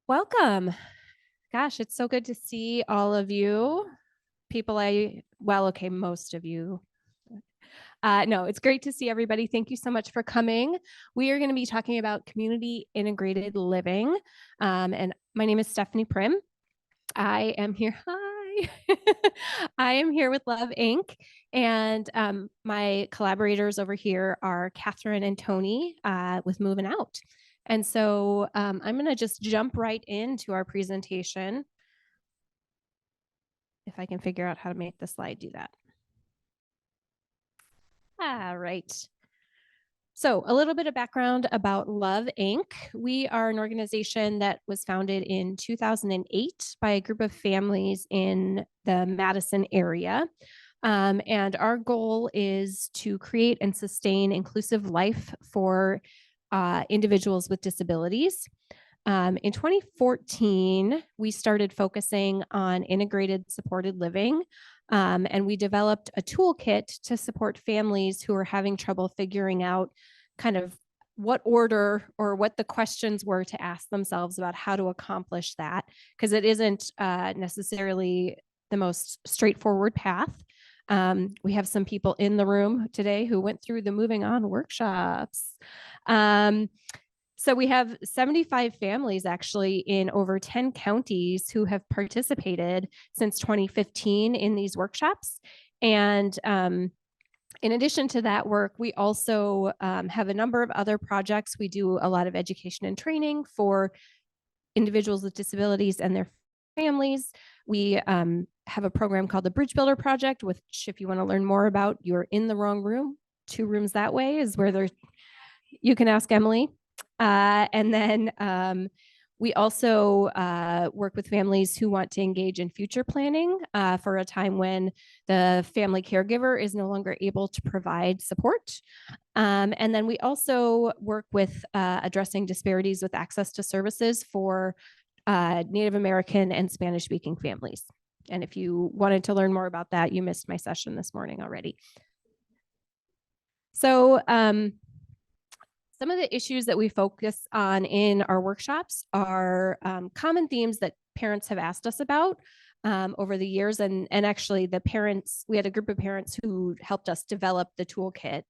Welcome. Gosh, it's so good to see all of you. Most of you. No, it's great to see everybody. Thank you so much for coming. We are going to be talking about community integrated living. And my name is Stephanie Prim. I am here. Hi. I am here with Love Inc. And my collaborators over here are Catherine and Tony with Moving Out. And so I'm going to just jump right into our presentation. If I can figure out how to make the slide do that. All right. So a little bit of background about Love Inc. We are an organization that was founded in 2008 by a group of families in the Madison area. And our goal is to create and sustain inclusive life for individuals with disabilities. In 2014, we started focusing on integrated supported living, and we developed a toolkit to support families who are having trouble figuring out kind of what order or what the questions were to ask themselves about how to accomplish that, because it isn't necessarily the most straightforward path. We have some people in the room today who went through the Moving On workshops. So we have 75 families actually in over 10 counties who have participated since 2015 in these workshops. And in addition to that work, we also have a number of other projects. We do a lot of education and training for individuals with disabilities and their families. We have a program called the Bridge Builder Project, which if you want to learn more about, you're in the wrong room. 2 rooms that way is where you can ask Emily. And then we also work with families who want to engage in future planning for a time when the family caregiver is no longer able to provide support. And then we also work with addressing disparities with access to services for Native American and Spanish-speaking families. And if you wanted to learn more about that, you missed my session this morning already. So some of the issues that we focus on in our workshops are common themes that parents have asked us about over the years. And actually we had a group of parents who helped us develop the toolkit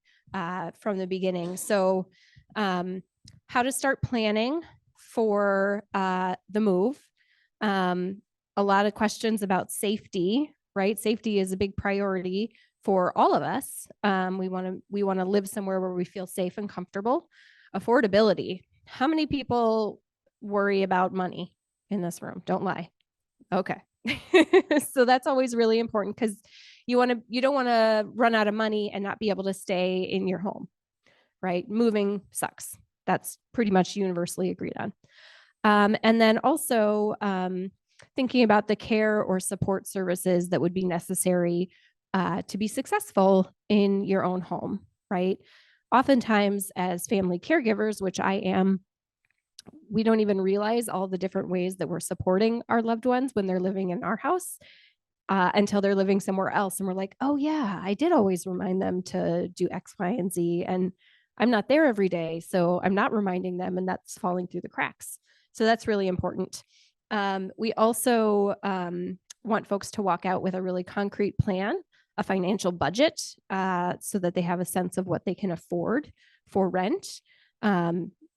from the beginning. So how to start planning for the move. A lot of questions about safety, right? Safety is a big priority for all of us. We want to live somewhere where we feel safe and comfortable. Affordability. How many people worry about money in this room? Don't lie. Okay. So that's always really important because you don't want to run out of money and not be able to stay in your home, right? Moving sucks. That's pretty much universally agreed on. And then also thinking about the care or support services that would be necessary to be successful in your own home, right? Oftentimes as family caregivers, which I am, we don't even realize all the different ways that we're supporting our loved ones when they're living in our house until they're living somewhere else. And we're like, oh yeah, I did always remind them to do X, Y, and Z. And I'm not there every day, so I'm not reminding them, and that's falling through the cracks. So that's really important. We also want folks to walk out with a really concrete plan, a financial budget, so that they have a sense of what they can afford for rent,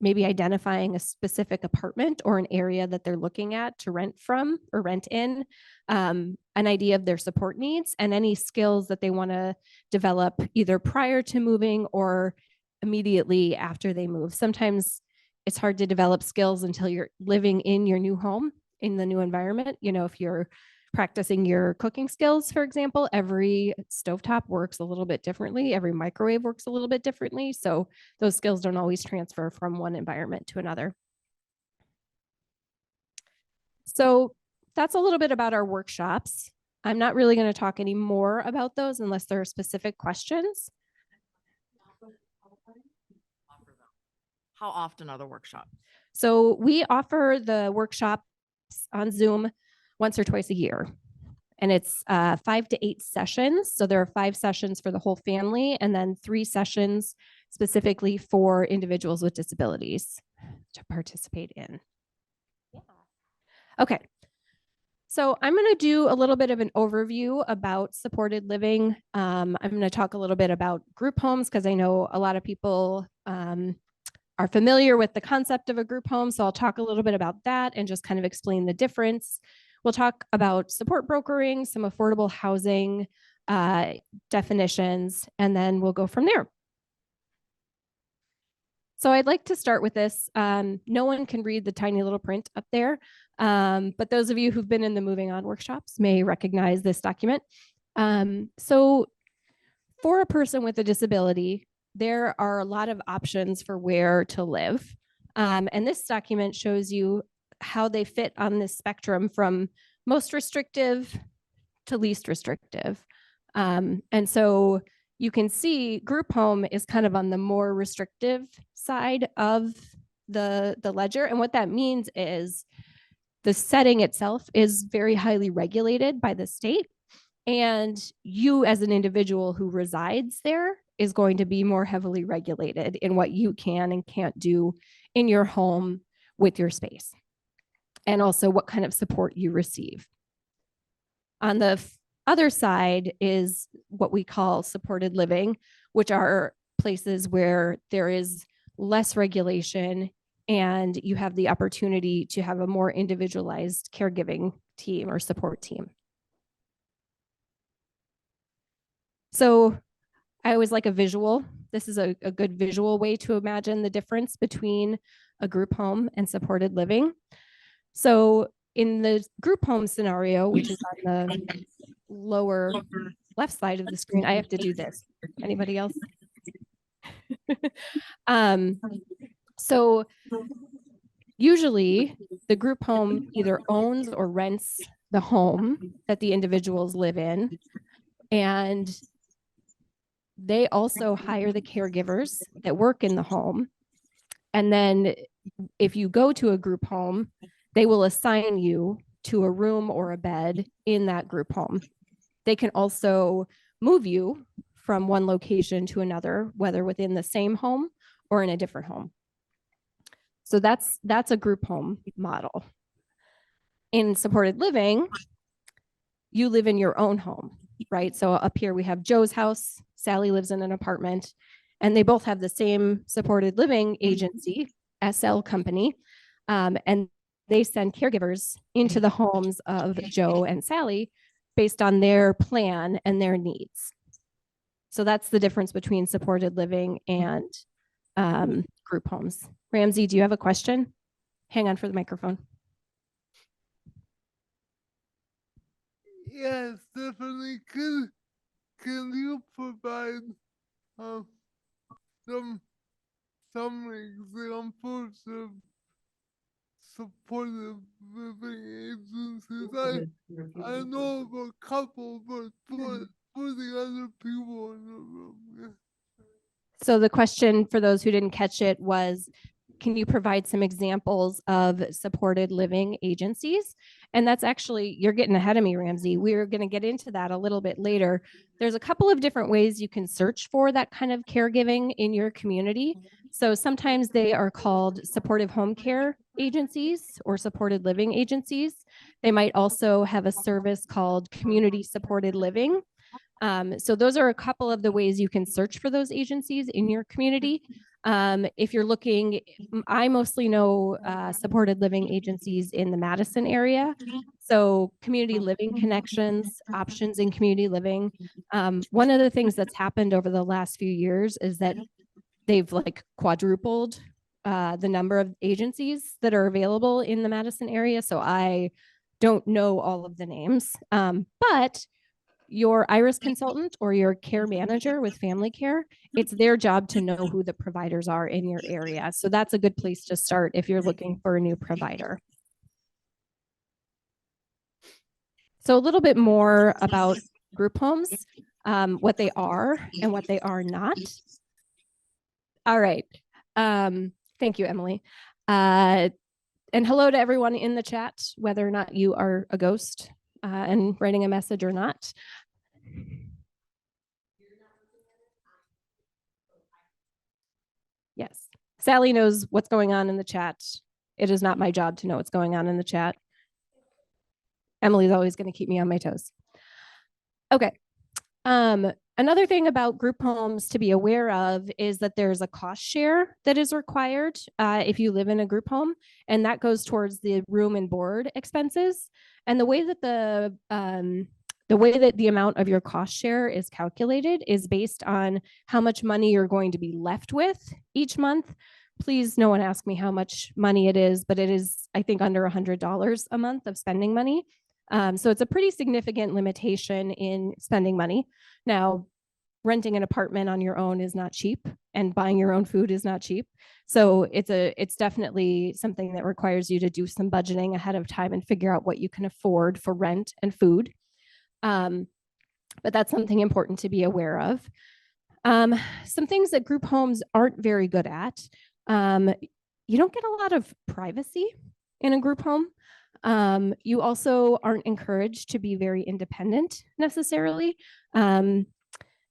maybe identifying a specific apartment or an area that they're looking at to rent from or rent in, an idea of their support needs and any skills that they want to develop either prior to moving or immediately after they move. Sometimes it's hard to develop skills until you're living in your new home, in the new environment. You know, if you're practicing your cooking skills, for example, every stovetop works a little bit differently. Every microwave works a little bit differently. So those skills don't always transfer from one environment to another. So that's a little bit about our workshops. I'm not really going to talk any more about those unless there are specific questions. How often are the workshops? So we offer the workshops on Zoom once or twice a year. And it's 5 to 8 sessions. So there are 5 sessions for the whole family and then 3 sessions specifically for individuals with disabilities to participate in. Yeah. Okay. So I'm going to do a little bit of an overview about supported living. I'm going to talk a little bit about group homes because I know a lot of people are familiar with the concept of a group home. So I'll talk a little bit about that and just kind of explain the difference. We'll talk about support brokering, some affordable housing uh, definitions, and then we'll go from there. So I'd like to start with this. No one can read the tiny little print up there, but those of you who've been in the Moving On workshops may recognize this document. So for a person with a disability, there are a lot of options for where to live. And this document shows you how they fit on this spectrum from most restrictive to least restrictive. And so you can see group home is kind of on the more restrictive side of the ledger. And what that means is the setting itself is very highly regulated by the state. And you, as an individual who resides there, is going to be more heavily regulated in what you can and can't do in your home with your space, and also what kind of support you receive. On the other side is what we call supported living, which are places where there is less regulation and you have the opportunity to have a more individualized caregiving team or support team. So I always like a visual. This is a good visual way to imagine the difference between a group home and supported living. So in the group home scenario, which is on the lower left side of the screen, I have to do this. Anybody else? um, so usually the group home either owns or rents the home that the individuals live in, and they also hire the caregivers that work in the home. And then if you go to a group home, they will assign you to a room or a bed in that group home. They can also move you from one location to another, whether within the same home or in a different home. So that's a group home model. In supported living, you live in your own home, right? So up here we have Joe's house, Sally lives in an apartment, and they both have the same supported living agency, SL company, and they send caregivers into the homes of Joe and Sally based on their plan and their needs. So that's the difference between supported living and group homes. Ramsey, do you have a question? Hang on for the microphone. Yes, definitely. Can you provide um, some examples of supportive living agencies? I know of a couple, but for the other people in the room. Yeah. So the question for those who didn't catch it was, can you provide some examples of supported living agencies? And that's actually, you're getting ahead of me, Ramsey. We're going to get into that a little bit later. There's a couple of different ways you can search for that kind of caregiving in your community. So sometimes they are called supportive home care agencies or supported living agencies. They might also have a service called community supported living. So those are a couple of the ways you can search for those agencies in your community. If you're looking, I mostly know supported living agencies in the Madison area. So community living connections, options in community living. One of the things that's happened over the last few years is that they've like quadrupled the number of agencies that are available in the Madison area. So I don't know all of the names, but your IRIS consultant or your care manager with family care, it's their job to know who the providers are in your area. So that's a good place to start if you're looking for a new provider. So a little bit more about group homes, what they are and what they are not. All right. Thank you, Emily. And hello to everyone in the chat, whether or not you are a ghost and writing a message or not. Yes. Sally knows what's going on in the chat. It is not my job to know what's going on in the chat. Emily's always going to keep me on my toes. Okay. Another thing about group homes to be aware of is that there's a cost share that is required if you live in a group home, and that goes towards the room and board expenses. And the way that the amount of your cost share is calculated is based on how much money you're going to be left with each month. Please, no one ask me how much money it is, but it is, I think, under $100 a month of spending money. So it's a pretty significant limitation in spending money. Now, renting an apartment on your own is not cheap, and buying your own food is not cheap. So it's definitely something that requires you to do some budgeting ahead of time and figure out what you can afford for rent and food. But that's something important to be aware of. Some things that group homes aren't very good at. You don't get a lot of privacy in a group home. You also aren't encouraged to be very independent necessarily.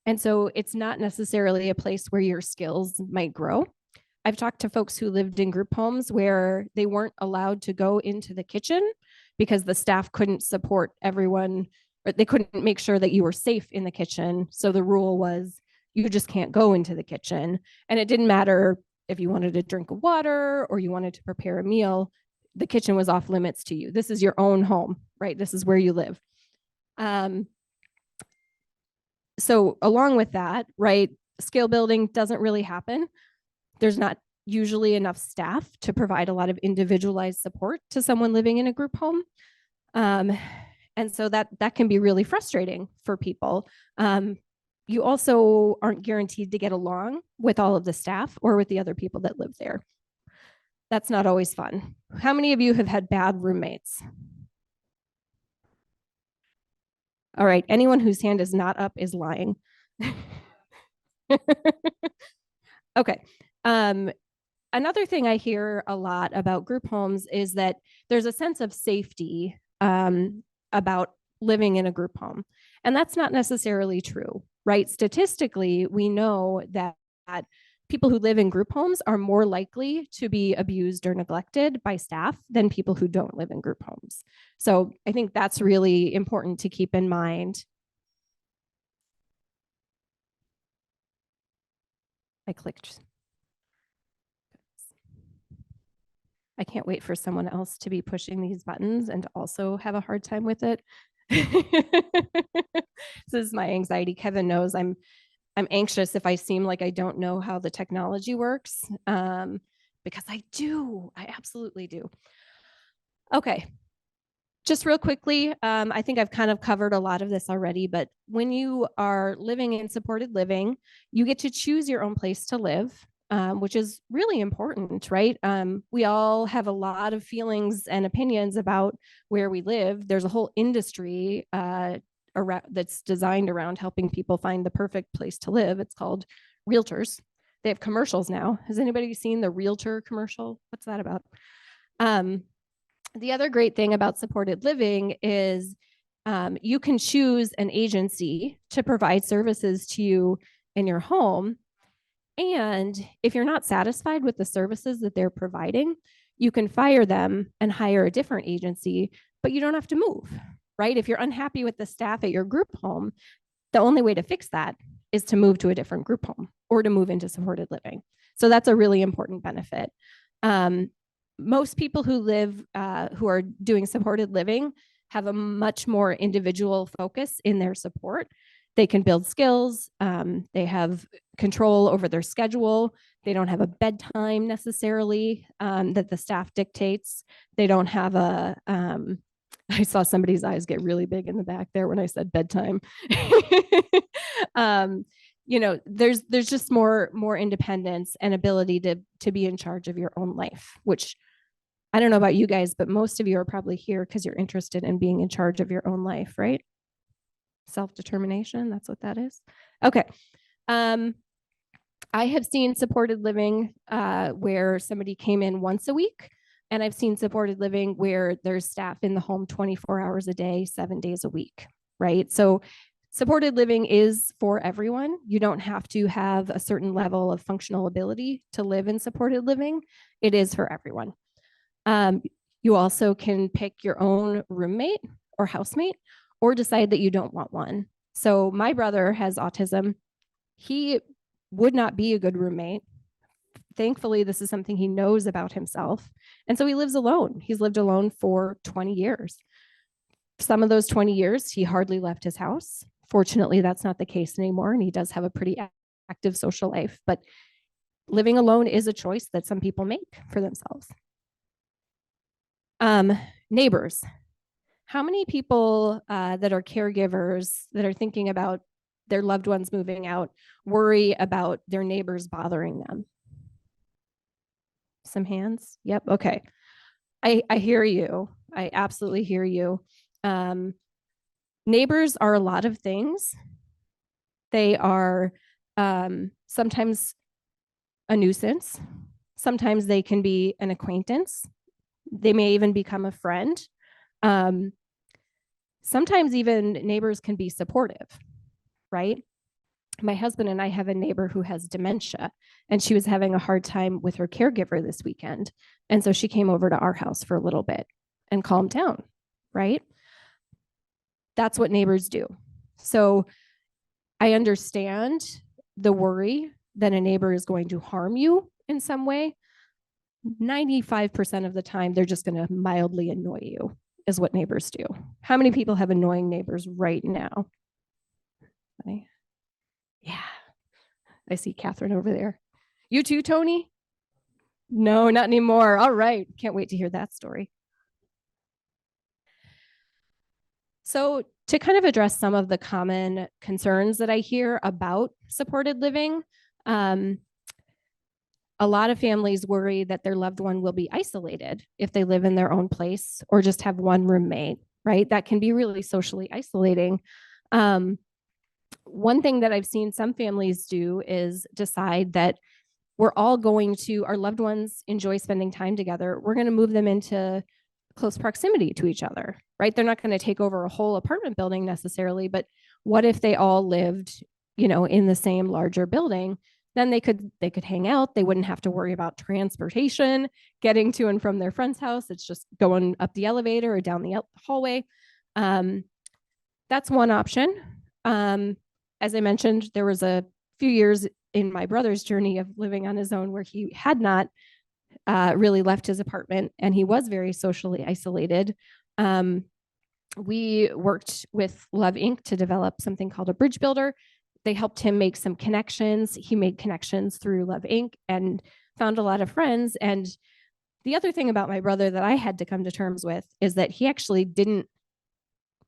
And so it's not necessarily a place where your skills might grow. I've talked to folks who lived in group homes where they weren't allowed to go into the kitchen because the staff couldn't support everyone, or they couldn't make sure that you were safe in the kitchen. So the rule was you just can't go into the kitchen. And it didn't matter if you wanted a drink of water or you wanted to prepare a meal, the kitchen was off limits to you. This is your own home, right? This is where you live. So along with that, right, skill building doesn't really happen. There's not usually enough staff to provide a lot of individualized support to someone living in a group home. And so that can be really frustrating for people. You also aren't guaranteed to get along with all of the staff or with the other people that live there. That's not always fun. How many of you have had bad roommates? All right, anyone whose hand is not up is lying. Okay. Another thing I hear a lot about group homes is that there's a sense of safety about living in a group home. And that's not necessarily true, right? Statistically, we know that people who live in group homes are more likely to be abused or neglected by staff than people who don't live in group homes. So I think that's really important to keep in mind. I clicked. I can't wait for someone else to be pushing these buttons and also have a hard time with it. This is my anxiety. Kevin knows I'm anxious if I seem like I don't know how the technology works, because I do. I absolutely do. Okay. Just real quickly, I think I've kind of covered a lot of this already, but when you are living in supported living, you get to choose your own place to live, which is really important, right? We all have a lot of feelings and opinions about where we live. There's a whole industry that's designed around helping people find the perfect place to live. It's called realtors. They have commercials now. Has anybody seen the realtor commercial? What's that about? The other great thing about supported living is you can choose an agency to provide services to you in your home. And if you're not satisfied with the services that they're providing, you can fire them and hire a different agency, but you don't have to move, right? If you're unhappy with the staff at your group home, the only way to fix that is to move to a different group home or to move into supported living. So that's a really important benefit. Most people who live, who are doing supported living have a much more individual focus in their support. They can build skills. They have control over their schedule. They don't have a bedtime necessarily that the staff dictates. They don't have a, I saw somebody's eyes get really big in the back there when I said bedtime. You know, there's just more independence and ability to be in charge of your own life, which I don't know about you guys, but most of you are probably here because you're interested in being in charge of your own life, right? Self-determination, that's what that is. Okay. I have seen supported living where somebody came in once a week, and I've seen supported living where there's staff in the home 24 hours a day, 7 days a week, right? So supported living is for everyone. You don't have to have a certain level of functional ability to live in supported living. It is for everyone. You also can pick your own roommate or housemate, or decide that you don't want one. So my brother has autism. He would not be a good roommate. Thankfully, this is something he knows about himself. And so he lives alone. He's lived alone for 20 years. Some of those 20 years, he hardly left his house. Fortunately, that's not the case anymore. And he does have a pretty active social life. But living alone is a choice that some people make for themselves. Neighbors. How many people that are caregivers that are thinking about their loved ones moving out worry about their neighbors bothering them? Some hands? Yep. Okay. I hear you. I absolutely hear you. Neighbors are a lot of things. They are sometimes a nuisance. Sometimes they can be an acquaintance. They may even become a friend. Sometimes even neighbors can be supportive, right? My husband and I have a neighbor who has dementia, and she was having a hard time with her caregiver this weekend. And so she came over to our house for a little bit and calmed down, right? That's what neighbors do. So I understand the worry that a neighbor is going to harm you in some way. 95% of the time, they're just going to mildly annoy you, is what neighbors do. How many people have annoying neighbors right now? Yeah, I see Catherine over there. You too, Tony? No, not anymore. All right. Can't wait to hear that story. So to kind of address some of the common concerns that I hear about supported living, a lot of families worry that their loved one will be isolated if they live in their own place or just have one roommate, right? That can be really socially isolating. One thing that I've seen some families do is decide that we're all going to, our loved ones enjoy spending time together. We're going to move them into close proximity to each other, right? They're not going to take over a whole apartment building necessarily, but what if they all lived, in the same larger building? Then they could hang out. They wouldn't have to worry about transportation, getting to and from their friend's house. It's just going up the elevator or down the hallway. That's one option. As I mentioned, there was a few years in my brother's journey of living on his own where he had not really left his apartment and he was very socially isolated. We worked with Love Inc. to develop something called a bridge builder. They helped him make some connections. He made connections through Love Inc. and found a lot of friends. And the other thing about my brother that I had to come to terms with is that he actually didn't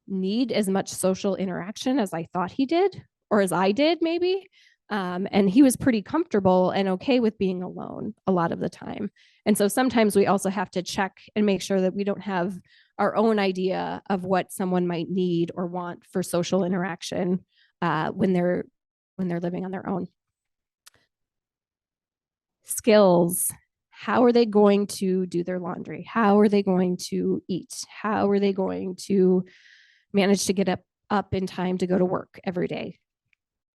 need as much social interaction as I thought he did, or as I did maybe. And he was pretty comfortable and okay with being alone a lot of the time. And so sometimes we also have to check and make sure that we don't have our own idea of what someone might need or want for social interaction when they're living on their own. Skills. How are they going to do their laundry? How are they going to eat? How are they going to manage to get up in time to go to work every day?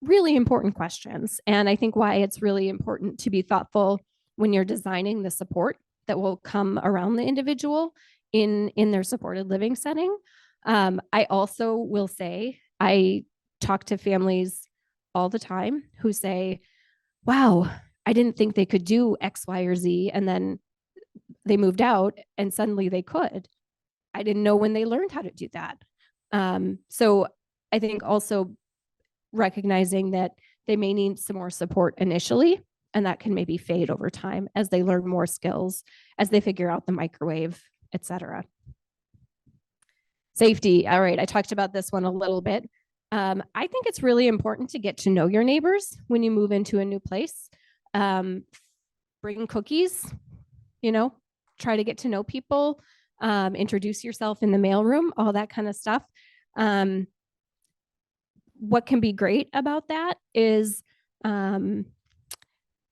Really important questions. And I think why it's really important to be thoughtful when you're designing the support that will come around the individual in their supported living setting. I also will say, I talk to families all the time who say, wow, I didn't think they could do X, Y, or Z. And then they moved out and suddenly they could. I didn't know when they learned how to do that. So I think also recognizing that they may need some more support initially, and that can maybe fade over time as they learn more skills, as they figure out the microwave, etc. Safety. All right, I talked about this one a little bit. I think it's really important to get to know your neighbors when you move into a new place. Bring cookies, try to get to know people, introduce yourself in the mailroom, all that kind of stuff. What can be great about that is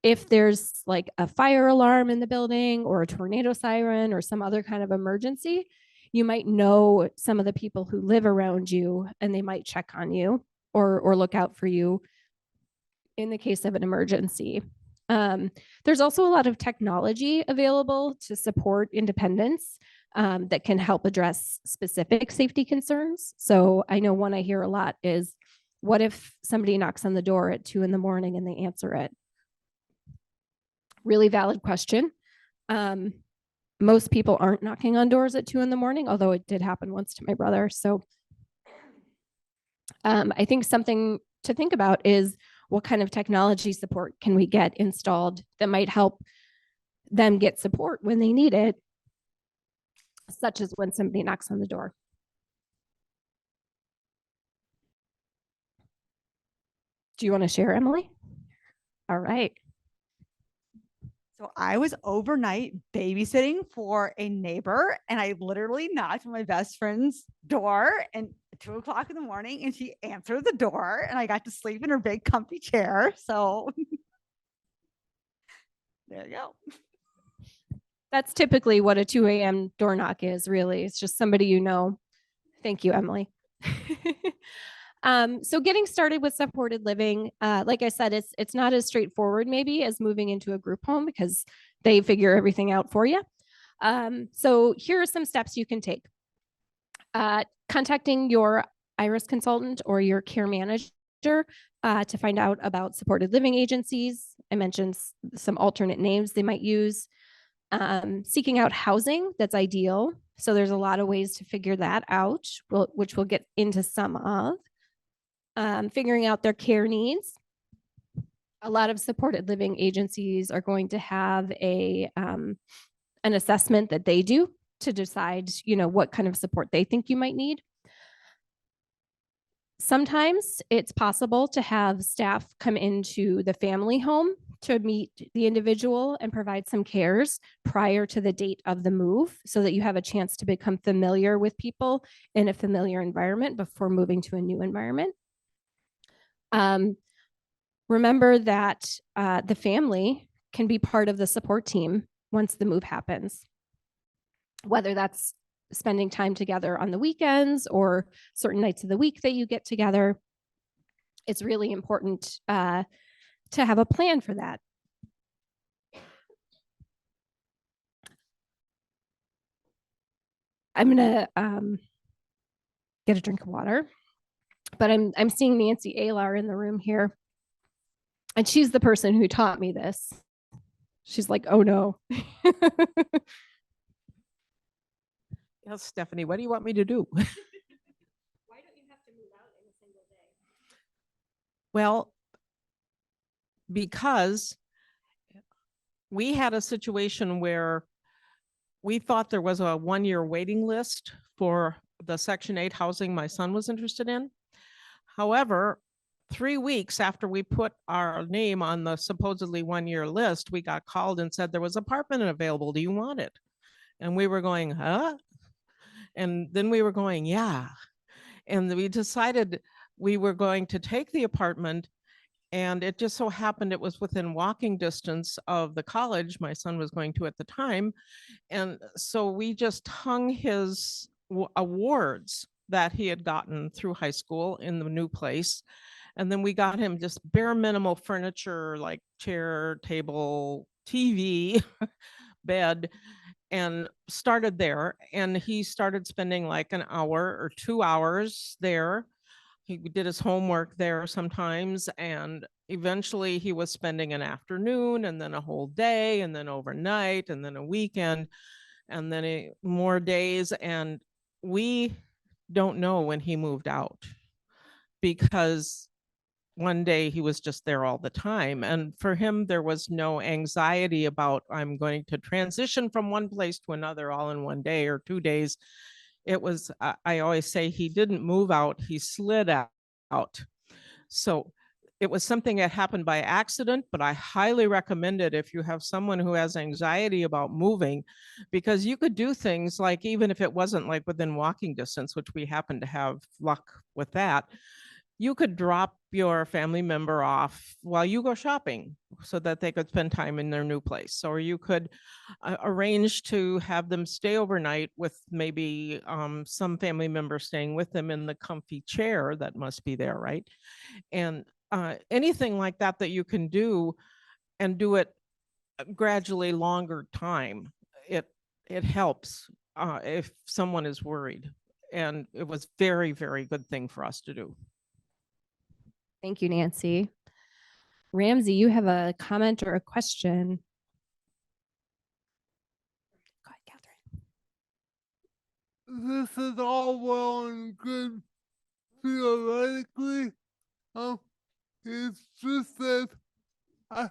if there's like a fire alarm in the building or a tornado siren or some other kind of emergency, you might know some of the people who live around you and they might check on you or look out for you in the case of an emergency. There's also a lot of technology available to support independence. that can help address specific safety concerns. So I know one I hear a lot is, what if somebody knocks on the door at 2 a.m. and they answer it? Really valid question. Most people aren't knocking on doors at 2 a.m, although it did happen once to my brother. So I think something to think about is, what kind of technology support can we get installed that might help them get support when they need it, such as when somebody knocks on the door. Do you want to share, Emily? All right. So I was overnight babysitting for a neighbor, and I literally knocked on my best friend's door and 2 o'clock in the morning, and she answered the door, and I got to sleep in her big comfy chair. So there you go. That's typically what a 2 a.m. door knock is, really. It's just somebody you know. Thank you, Emily. So getting started with supported living, like I said, it's not as straightforward maybe as moving into a group home, because they figure everything out for you. So here are some steps you can take. Contacting your IRIS consultant or your care manager to find out about supported living agencies. I mentioned some alternate names they might use. Seeking out housing that's ideal. So there's a lot of ways to figure that out, which we'll get into some of. Figuring out their care needs. A lot of supported living agencies are going to have an assessment that they do to decide, what kind of support they think you might need. Sometimes it's possible to have staff come into the family home to meet the individual and provide some cares prior to the date of the move, so that you have a chance to become familiar with people in a familiar environment before moving to a new environment. Remember that the family can be part of the support team once the move happens, whether that's spending time together on the weekends or certain nights of the week that you get together. It's really important to have a plan for that. I'm gonna get a drink of water, but I'm seeing Nancy Alar in the room here, and she's the person who taught me this. She's like, oh no. Yes, Stephanie, what do you want me to do? Why don't you have to move out in a single day? Well, because we had a situation where we thought there was a 1-year waiting list for the Section 8 housing my son was interested in. However, 3 weeks after we put our name on the supposedly 1-year list, we got called and said there was an apartment available. Do you want it? And we were going, huh? And then we were going, yeah. And we decided we were going to take the apartment, and it just so happened it was within walking distance of the college my son was going to at the time. And so we just hung his awards that he had gotten through high school in the new place. And then we got him just bare minimal furniture, like chair, table, TV, bed, and started there. And he started spending like an hour or 2 hours there. He did his homework there sometimes, and eventually he was spending an afternoon and then a whole day and then overnight and then a weekend and then more days. And we don't know when he moved out, because one day he was just there all the time. And for him, there was no anxiety about, I'm going to transition from one place to another all in 1 day or 2 days. It was, I always say, he didn't move out, he slid out. So it was something that happened by accident, but I highly recommend it if you have someone who has anxiety about moving, because you could do things like, even if it wasn't like within walking distance, which we happen to have luck with that, you could drop your family member off while you go shopping so that they could spend time in their new place. Or you could arrange to have them stay overnight with maybe some family member staying with them in the comfy chair that must be there, right? And anything like that that you can do, and do it gradually longer time, it helps. if someone is worried. And it was very, very good thing for us to do. Thank you, Nancy. Ramsey, you have a comment or a question? Go ahead, Catherine. This is all well and good theoretically. It's just that I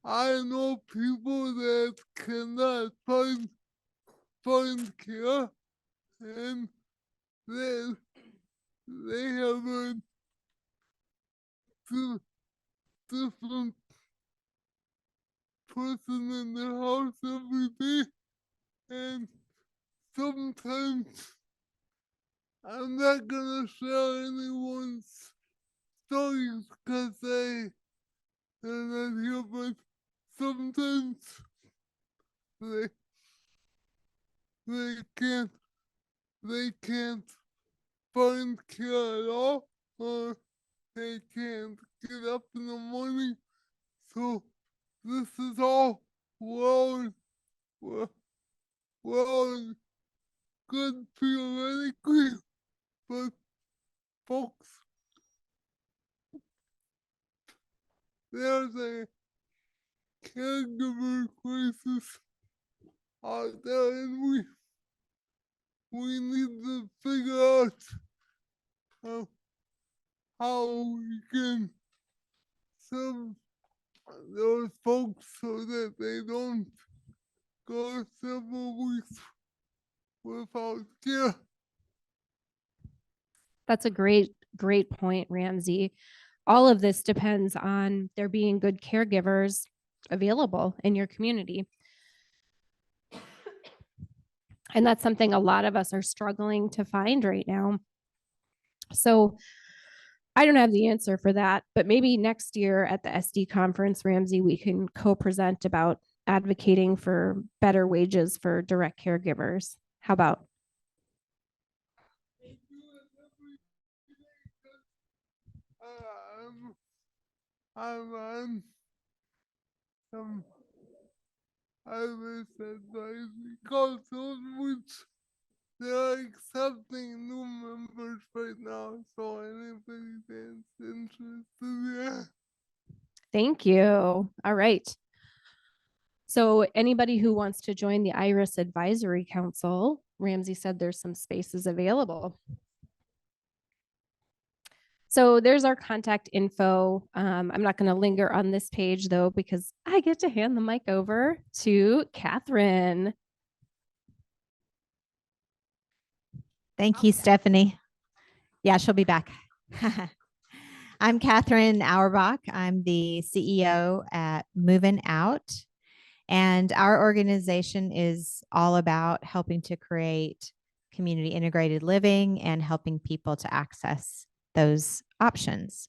I know people that cannot find care, and then they have a different person in their house every day, and sometimes I'm not gonna share anyone's stories because they're not here, but sometimes they they can't they can't find care at all, or they can't get up in the morning. So this is all well, well, well and good theoretically, but folks, there's a caregiver crisis out there, and we need to figure out how we can serve those folks so that they don't go several weeks without care. That's a great point, Ramsey. All of this depends on there being good caregivers available in your community. And that's something a lot of us are struggling to find right now. So I don't have the answer for that, but maybe next year at the SD conference, Ramsey, we can co-present about advocating for better wages for direct caregivers. How about? I'm on some Irish advisory councils, which they're accepting new members right now. So anybody that's interested, yeah. Thank you. All right. So anybody who wants to join the IRIS Advisory Council, Ramsey said there's some spaces available. So there's our contact info. I'm not going to linger on this page though, because I get to hand the mic over to Catherine. Thank you, Stephanie. Yeah, she'll be back. I'm Catherine Auerbach. I'm the CEO at Moving Out. And our organization is all about helping to create community integrated living and helping people to access those options.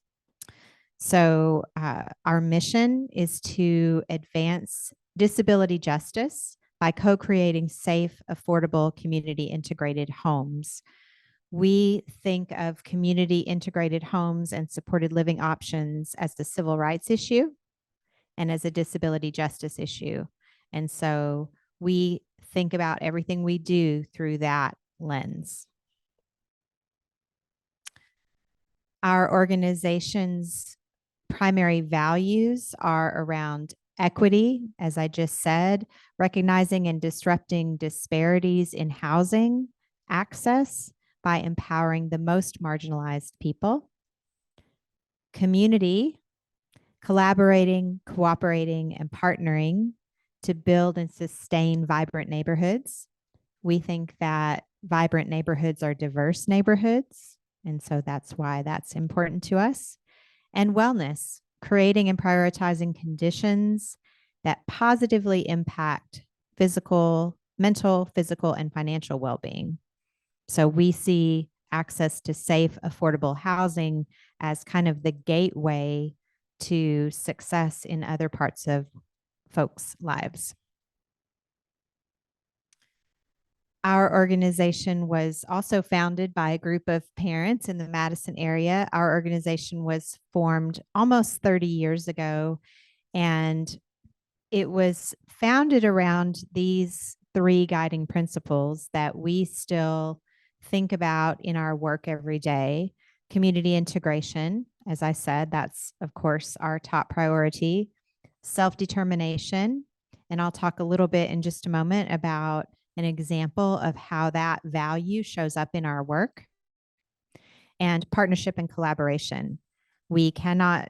So our mission is to advance disability justice by co-creating safe, affordable, community integrated homes. We think of community integrated homes and supported living options as the civil rights issue and as a disability justice issue. And so we think about everything we do through that lens. Our organization's primary values are around equity, as I just said, recognizing and disrupting disparities in housing access by empowering the most marginalized people. Community, collaborating, cooperating, and partnering to build and sustain vibrant neighborhoods. We think that vibrant neighborhoods are diverse neighborhoods, and so that's why that's important to us. And wellness, creating and prioritizing conditions that positively impact physical, mental, physical, and financial well-being. So we see access to safe, affordable housing as kind of the gateway to success in other parts of folks' lives. Our organization was also founded by a group of parents in the Madison area. Our organization was formed almost 30 years ago, and it was founded around these three guiding principles that we still think about in our work every day. Community integration, as I said, that's of course our top priority. Self-determination, and I'll talk a little bit in just a moment about an example of how that value shows up in our work. And partnership and collaboration. We cannot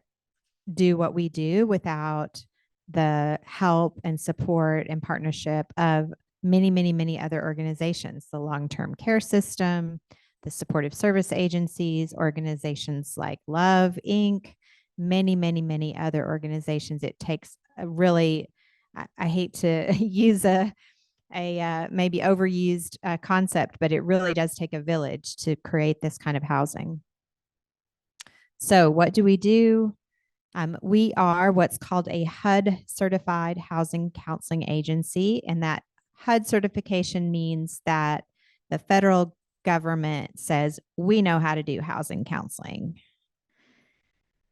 do what we do without the help and support and partnership of many, many, many other organizations, the long-term care system, the supportive service agencies, organizations like Love Inc., many, many, many other organizations. It takes a really, I hate to use a maybe overused concept, but it really does take a village to create this kind of housing. So what do? We are what's called a HUD certified housing counseling agency. And that HUD certification means that the federal government says we know how to do housing counseling.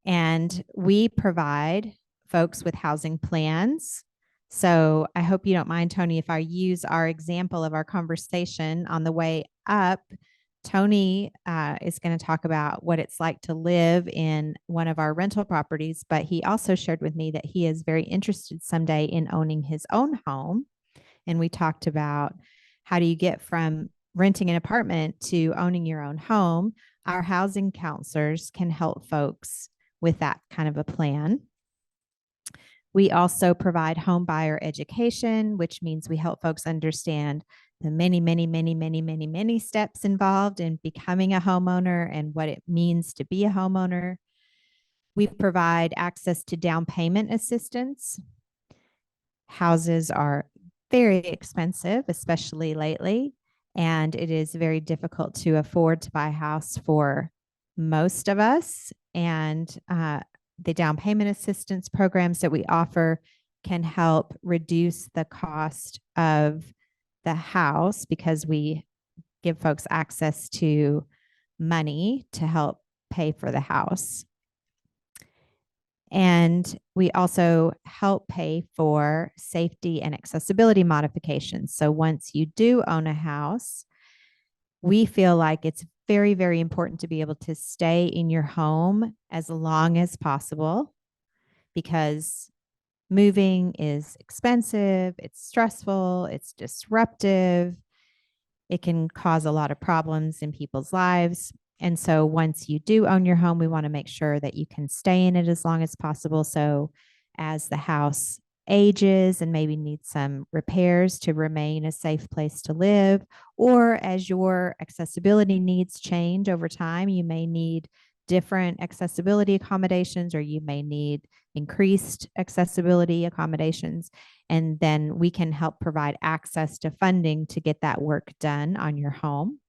And we provide folks with housing plans. So I hope you don't mind, Tony, if I use our example of our conversation on the way up. Tony is going to talk about what it's like to live in one of our rental properties, but he also shared with me that he is very interested someday in owning his own home. And we talked about how do you get from renting an apartment to owning your own home. Our housing counselors can help folks with that kind of a plan. We also provide home buyer education, which means we help folks understand the many, many, many, many, many, many steps involved in becoming a homeowner and what it means to be a homeowner. We provide access to down payment assistance. Houses are very expensive, especially lately, and it is very difficult to afford to buy a house for most of us. And the down payment assistance programs that we offer can help reduce the cost of the house because we give folks access to money to help pay for the house. And we also help pay for safety and accessibility modifications. So once you do own a house, we feel like it's very, very important to be able to stay in your home as long as possible because moving is expensive, it's stressful, it's disruptive. It can cause a lot of problems in people's lives. And so once you do own your home, we want to make sure that you can stay in it as long as possible. So as the house ages and maybe needs some repairs to remain a safe place to live, or as your accessibility needs change over time, you may need different accessibility accommodations, or you may need increased accessibility accommodations. And then we can help provide access to funding to get that work done on your home.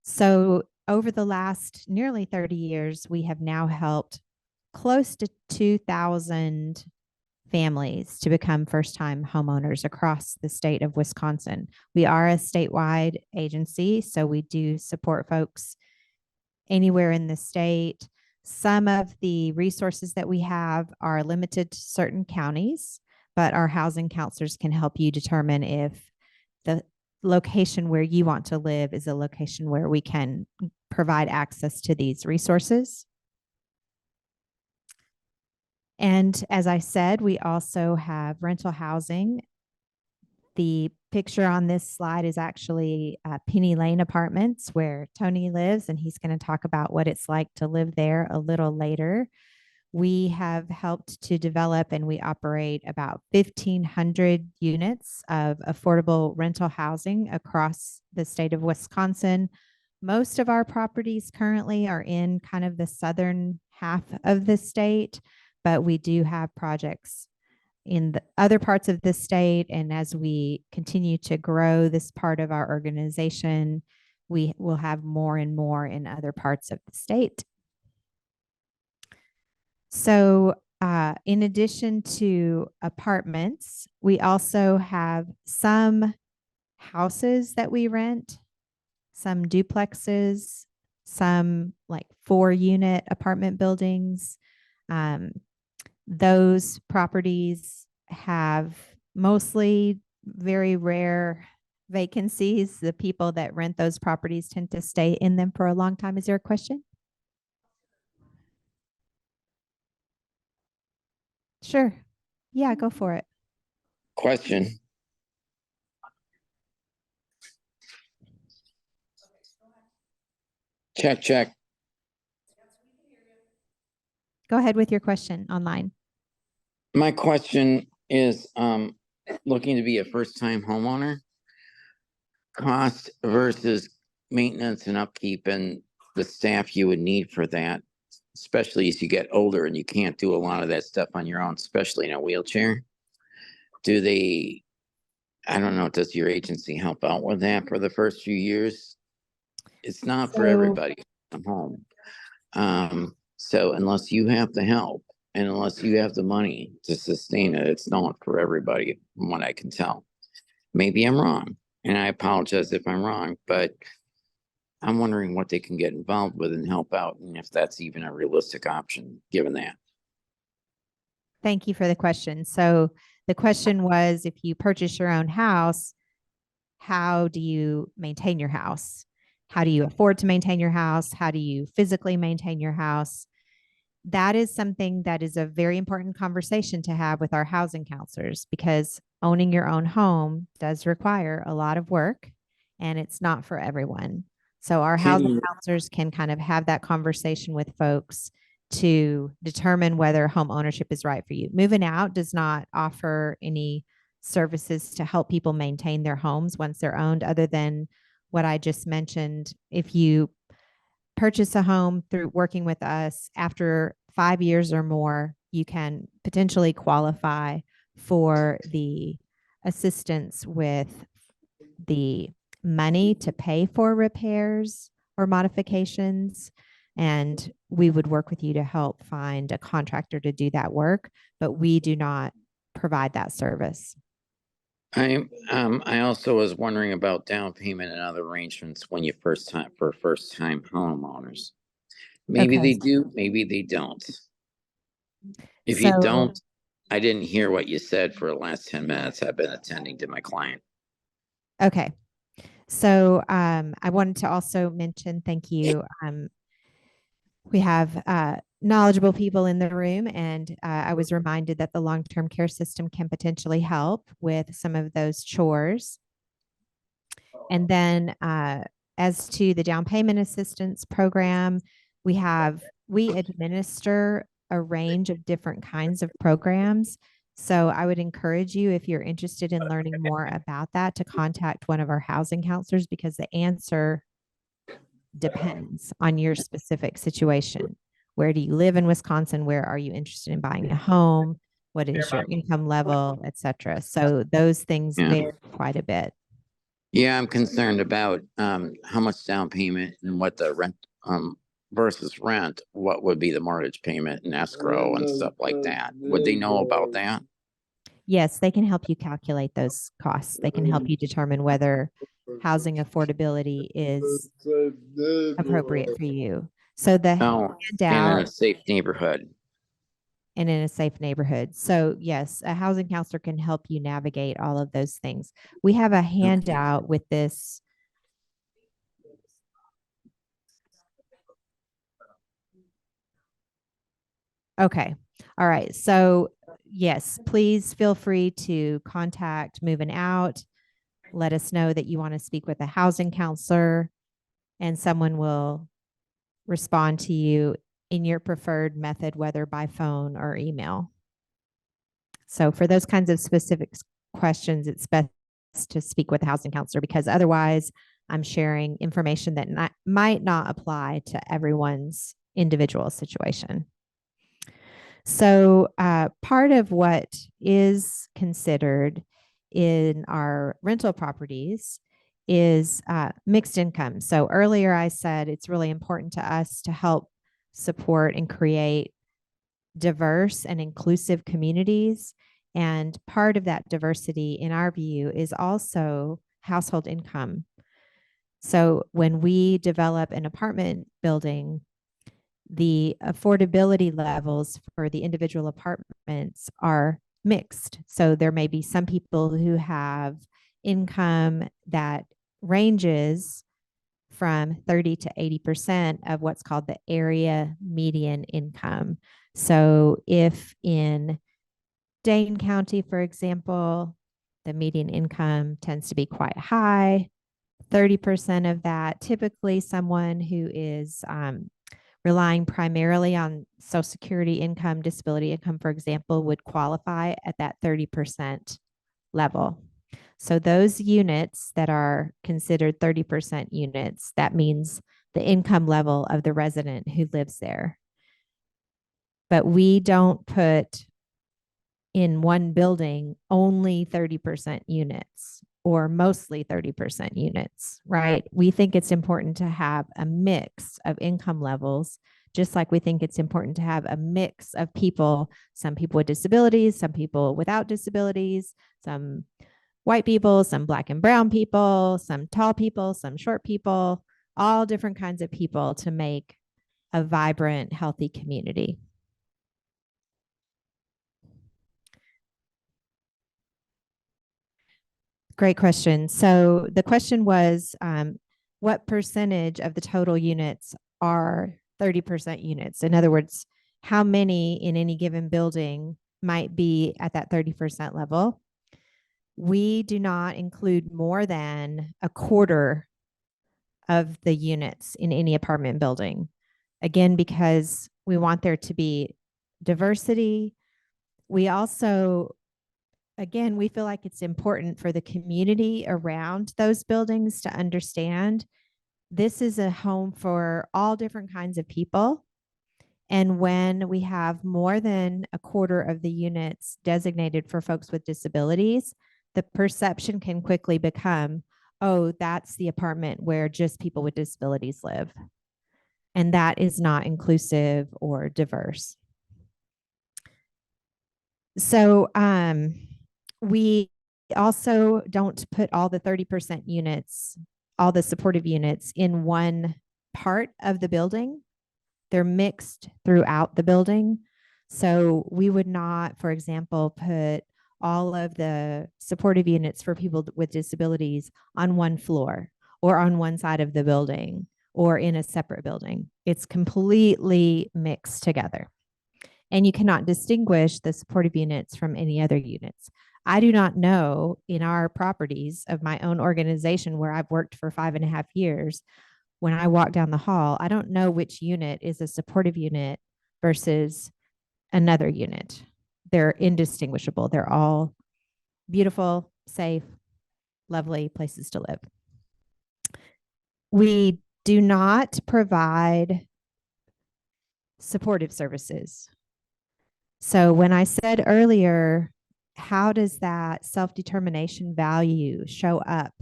So over the last nearly 30 years, we have now helped close to 2,000 families to become first-time homeowners across the state of Wisconsin. We are a statewide agency, so we do support folks anywhere in the state. Some of the resources that we have are limited to certain counties, but our housing counselors can help you determine if the location where you want to live is a location where we can provide access to these resources. And as I said, we also have rental housing. The picture on this slide is actually Penny Lane Apartments where Tony lives, and he's going to talk about what it's like to live there a little later. We have helped to develop and we operate about 1,500 units of affordable rental housing across the state of Wisconsin. Most of our properties currently are in kind of the southern half of the state, but we do have projects in the other parts of the state. And as we continue to grow this part of our organization, we will have more and more in other parts of the state. So in addition to apartments, we also have some houses that we rent, some duplexes, some like 4-unit apartment buildings. Those properties have mostly very rare vacancies. The people that rent those properties tend to stay in them for a long time. Is there a question? Sure. Yeah, go for it. Question. Check, check. Go ahead with your question online. My question is, looking to be a first-time homeowner, cost versus maintenance and upkeep and the staff you would need for that, especially as you get older and you can't do a lot of that stuff on your own, especially in a wheelchair. Do they, I don't know, does your agency help out with that for the first few years? It's not for So- everybody at home. So unless you have the help and unless you have the money to sustain it, it's not for everybody, from what I can tell. Maybe I'm wrong, and I apologize if I'm wrong, but I'm wondering what they can get involved with and help out, and if that's even a realistic option, given that. Thank you for the question. So the question was, if you purchase your own house, how do you maintain your house? How do you afford to maintain your house? How do you physically maintain your house? That is something that is a very important conversation to have with our housing counselors, because owning your own home does require a lot of work and it's not for everyone. So our housing counselors can kind of have that conversation with folks to determine whether home ownership is right for you. Moving Out does not offer any services to help people maintain their homes once they're owned, other than what I just mentioned. If you purchase a home through working with us after 5 years or more, you can potentially qualify for the assistance with the money to pay for repairs or modifications. And we would work with you to help find a contractor to do that work, but we do not provide that service. I also was wondering about down payment and other arrangements when you first time homeowners. Maybe Okay. they do, maybe they don't. If you So- don't, I didn't hear what you said for the last 10 minutes. I've been attending to my client. Okay. So I wanted to also mention, thank you. We have knowledgeable people in the room, and I was reminded that the long-term care system can potentially help with some of those chores. And then as to the down payment assistance program, we administer a range of different kinds of programs. So I would encourage you, if you're interested in learning more about that, to contact one of our housing counselors, because the answer depends on your specific situation. Where do you live in Wisconsin? Where are you interested in buying a home? What is your income level, et cetera? So those things Yeah. vary quite a bit. Yeah, I'm concerned about how much down payment and what the rent versus rent, what would be the mortgage payment and escrow and stuff like that. Would they know about that? Yes, they can help you calculate those costs. They can help you determine whether housing affordability is appropriate for you. So the Oh, and in handout a safe neighborhood. and in a safe neighborhood. So yes, a housing counselor can help you navigate all of those things. We have a handout with this. Okay. All right. So yes, please feel free to contact Moving Out. Let us know that you want to speak with a housing counselor, and someone will respond to you in your preferred method, whether by phone or email. So for those kinds of specific questions, it's best to speak with a housing counselor, because otherwise I'm sharing information that might not apply to everyone's individual situation. So part of what is considered in our rental properties is mixed income. So earlier I said it's really important to us to help support and create diverse and inclusive communities. And part of that diversity, in our view, is also household income. So when we develop an apartment building, the affordability levels for the individual apartments are mixed. So there may be some people who have income that ranges from 30 to 80% of what's called the area median income. So if in Dane County, for example, the median income tends to be quite high, 30% of that, typically someone who is relying primarily on Social Security income, disability income, for example, would qualify at that 30% level. So those units that are considered 30% units, that means the income level of the resident who lives there. But we don't put in one building only 30% units or mostly 30% units, right? We think it's important to have a mix of income levels, just like we think it's important to have a mix of people, some people with disabilities, some people without disabilities, some white people, some Black and brown people, some tall people, some short people, all different kinds of people to make a vibrant, healthy community. Great question. So the question was, what percentage of the total units are 30% units? In other words, how many in any given building might be at that 30% level? We do not include more than a quarter of the units in any apartment building. Again, because we want there to be diversity. We also, again, we feel like it's important for the community around those buildings to understand this is a home for all different kinds of people. And when we have more than a quarter of the units designated for folks with disabilities, the perception can quickly become, oh, that's the apartment where just people with disabilities live. And that is not inclusive or diverse. So we also don't put all the 30% units, all the supportive units in one part of the building. They're mixed throughout the building. So we would not, for example, put all of the supportive units for people with disabilities on one floor or on one side of the building or in a separate building. It's completely mixed together. And you cannot distinguish the supportive units from any other units. I do not know in our properties of my own organization where I've worked for 5.5 years, when I walk down the hall, I don't know which unit is a supportive unit versus another unit. They're indistinguishable. They're all beautiful, safe, lovely places to live. We do not provide supportive services. So when I said earlier, how does that self-determination value show up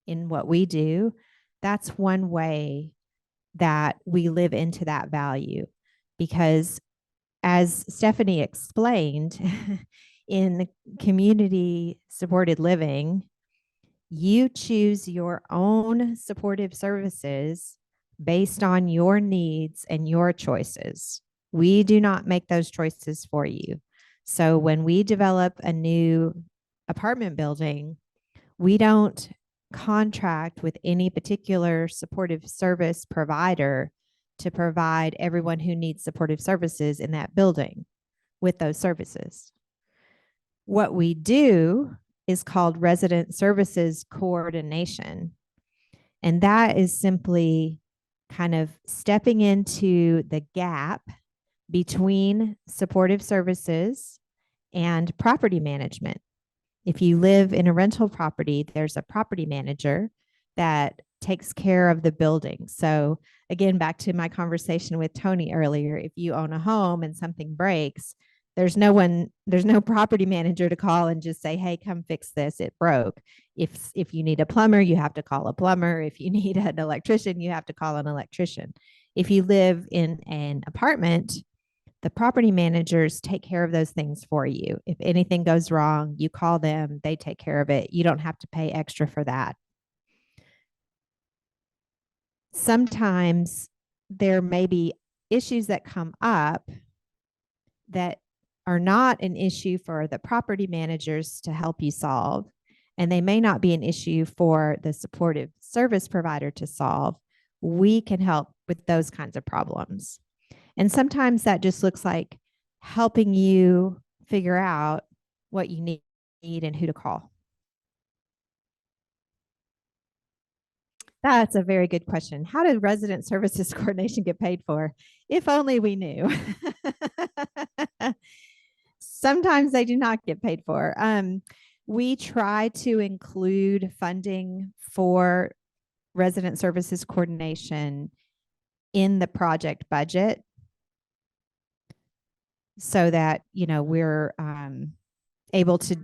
in what we do? That's one way that we live into that value. Because as Stephanie explained, in community supported living, you choose your own supportive services based on your needs and your choices. We do not make those choices for you. So when we develop a new apartment building, we don't contract with any particular supportive service provider to provide everyone who needs supportive services in that building with those services. What we do is called resident services coordination. And that is simply kind of stepping into the gap between supportive services and property management. If you live in a rental property, there's a property manager that takes care of the building. So again, back to my conversation with Tony earlier, if you own a home and something breaks, there's no property manager to call and just say, hey, come fix this, it broke. If you need a plumber, you have to call a plumber. If you need an electrician, you have to call an electrician. If you live in an apartment, the property managers take care of those things for you. If anything goes wrong, you call them, they take care of it. You don't have to pay extra for that. Sometimes there may be issues that come up that are not an issue for the property managers to help you solve, and they may not be an issue for the supportive service provider to solve, we can help with those kinds of problems. And sometimes that just looks like helping you figure out what you need and who to call. That's a very good question. How did resident services coordination get paid for? If only we knew. Sometimes they do not get paid for. We try to include funding for resident services coordination in the project budget so that, you know, we're able to.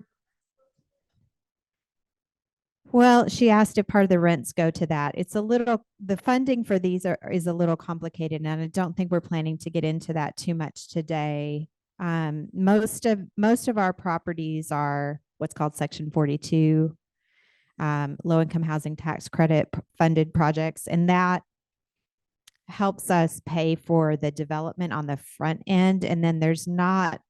Well, she asked if part of the rents go to that. It's a little, the funding for these is a little complicated, and I don't think we're planning to get into that too much today. Most of our properties are what's called Section 42, low income housing tax credit funded projects, and that helps us pay for the development on the front end. And then there's not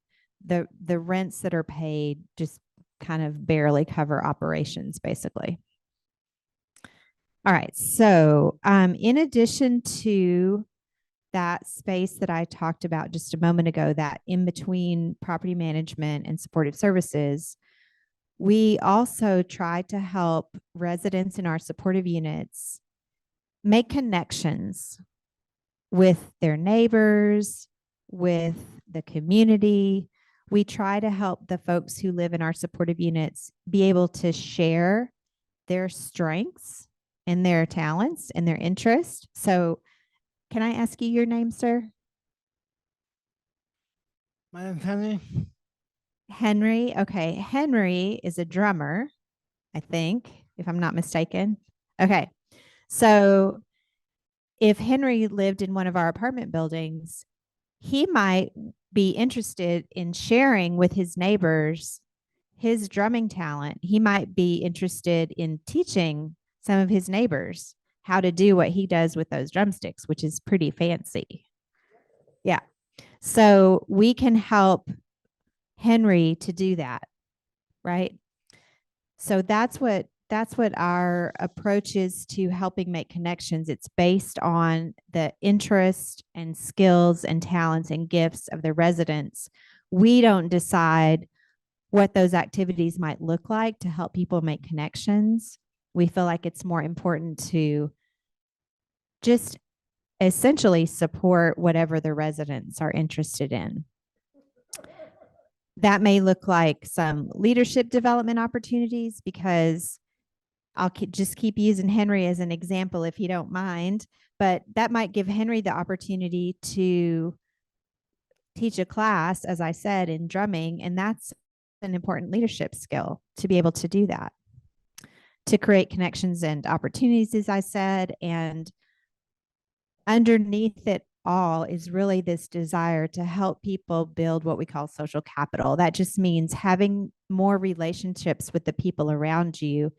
the rents that are paid just kind of barely cover operations, basically. All right. So in addition to that space that I talked about just a moment ago, that in between property management and supportive services, we also try to help residents in our supportive units make connections with their neighbors, with the community. We try to help the folks who live in our supportive units be able to share their strengths and their talents and their interests. So can I ask you your name, sir? My name's Henry. Henry. Okay. Henry is a drummer, I think, if I'm not mistaken. Okay. So if Henry lived in one of our apartment buildings, he might be interested in sharing with his neighbors his drumming talent. He might be interested in teaching some of his neighbors how to do what he does with those drumsticks, which is pretty fancy. Yeah. So we can help Henry to do that, right? So that's what our approach is to helping make connections. It's based on the interest and skills and talents and gifts of the residents. We don't decide what those activities might look like to help people make connections. We feel like it's more important to just essentially support whatever the residents are interested in. That may look like some leadership development opportunities, because I'll just keep using Henry as an example if you don't mind, but that might give Henry the opportunity to teach a class, as I said, in drumming, and that's an important leadership skill to be able to do that, to create connections and opportunities, as I said. And underneath it all is really this desire to help people build what we call social capital. That just means having more relationships with the people around you.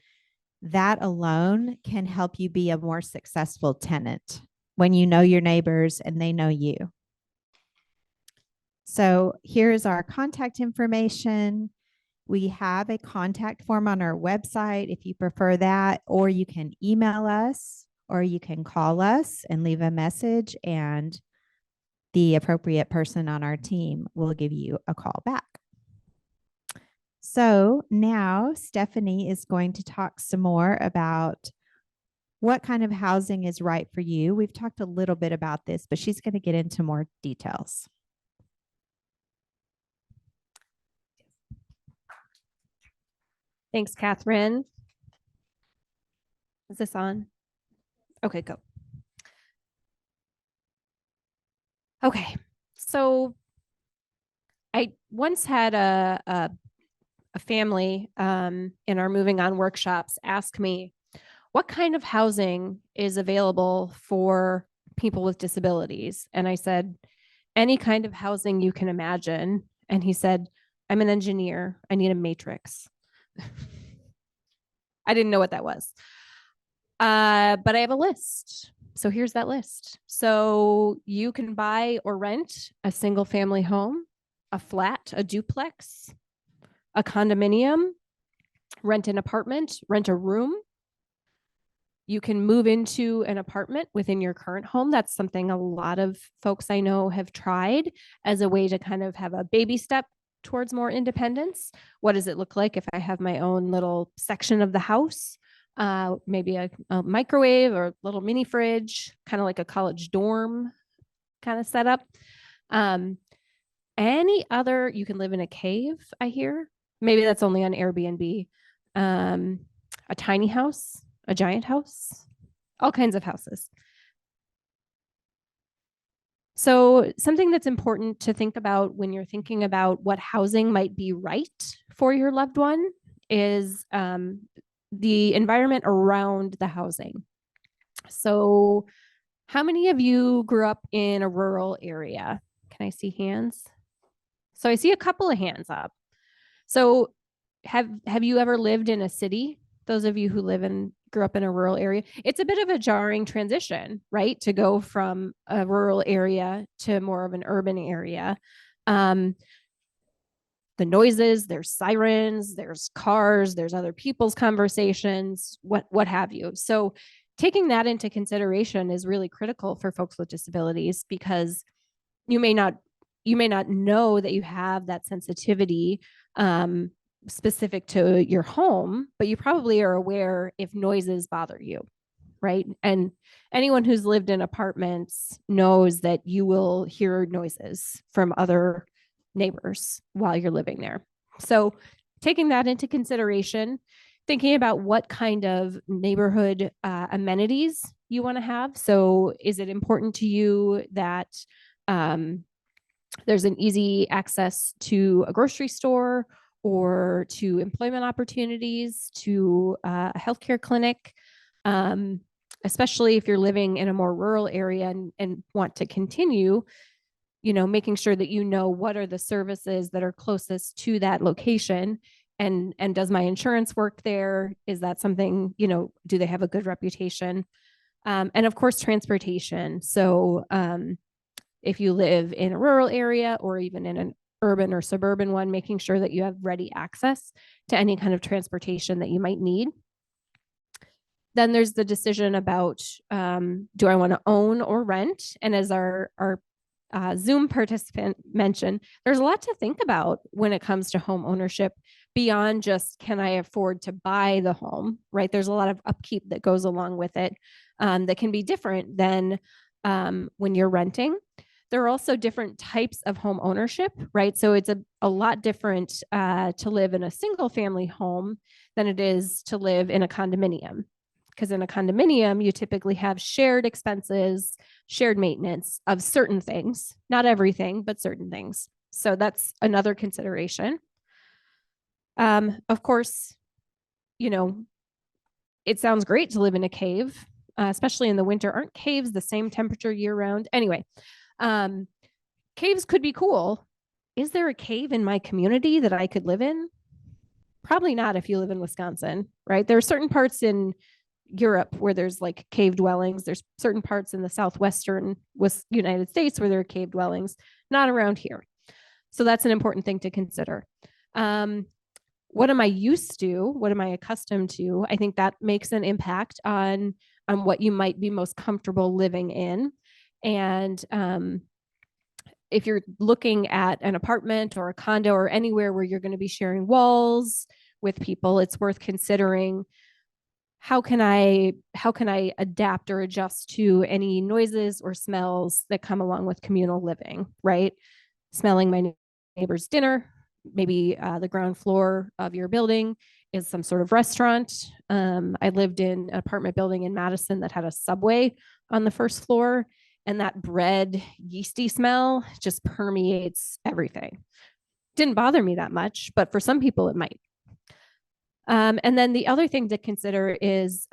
That alone can help you be a more successful tenant when you know your neighbors and they know you. So here's our contact information. We have a contact form on our website if you prefer that, or you can email us, or you can call us and leave a message, and the appropriate person on our team will give you a call back. So now Stephanie is going to talk some more about what kind of housing is right for you. We've talked a little bit about this, but she's going to get into more details. Thanks, Catherine. Is this on? Okay, go. Okay, so I once had a family in our moving on workshops ask me, what kind of housing is available for people with disabilities? And I said, any kind of housing you can imagine. And he said, I'm an engineer. I need a matrix. I didn't know what that was. But I have a list. So here's that list. So you can buy or rent a single family home. a flat, a duplex, a condominium, rent an apartment, rent a room. You can move into an apartment within your current home. That's something a lot of folks I know have tried as a way to kind of have a baby step towards more independence. What does it look like if I have my own little section of the house? Maybe a microwave or a little mini fridge, kind of like a college dorm kind of setup. Any other, you can live in a cave, I hear. Maybe that's only on Airbnb. A tiny house, a giant house, all kinds of houses. So something that's important to think about when you're thinking about what housing might be right for your loved one is the environment around the housing. So how many of you grew up in a rural area? Can I see hands? So I see a couple of hands up. So have you ever lived in a city? Those of you who grew up in a rural area, it's a bit of a jarring transition, right? To go from a rural area to more of an urban area. The noises, there's sirens, there's cars, there's other people's conversations, what have you. So taking that into consideration is really critical for folks with disabilities, because you may not know that you have that sensitivity specific to your home, but you probably are aware if noises bother you, right? And anyone who's lived in apartments knows that you will hear noises from other neighbors while you're living there. So taking that into consideration, thinking about what kind of neighborhood amenities you want to have. So is it important to you that there's an easy access to a grocery store or to employment opportunities, to a healthcare clinic, especially if you're living in a more rural area and want to continue, making sure that you know what are the services that are closest to that location. And does my insurance work there? Is that something, do they have a good reputation? And of course, transportation. So if you live in a rural area or even in an urban or suburban one, making sure that you have ready access to any kind of transportation that you might need. Then there's the decision about, do I want to own or rent? And as our Zoom participant mentioned, there's a lot to think about when it comes to home ownership beyond just, can I afford to buy the home, right? There's a lot of upkeep that goes along with it that can be different than when you're renting. There are also different types of home ownership, right? So it's a lot different to live in a single family home than it is to live in a condominium. Because in a condominium, you typically have shared expenses, shared maintenance of certain things, not everything, but certain things. So that's another consideration. Of course, it sounds great to live in a cave, especially in the winter. Aren't caves the same temperature year round? Anyway, caves could be cool. Is there a cave in my community that I could live in? Probably not if you live in Wisconsin, right? There are certain parts in Europe where there's like cave dwellings. There's certain parts in the southwestern United States where there are cave dwellings, not around here. So that's an important thing to consider. What am I used to? What am I accustomed to? I think that makes an impact on what you might be most comfortable living in. And if you're looking at an apartment or a condo or anywhere where you're going to be sharing walls with people, it's worth considering, how can I adapt or adjust to any noises or smells that come along with communal living, right? Smelling my neighbor's dinner, maybe the ground floor of your building is some sort of restaurant. I lived in an apartment building in Madison that had a Subway on the first floor, and that bread yeasty smell just permeates everything. Didn't bother me that much, but for some people it might. And then the other thing to consider is,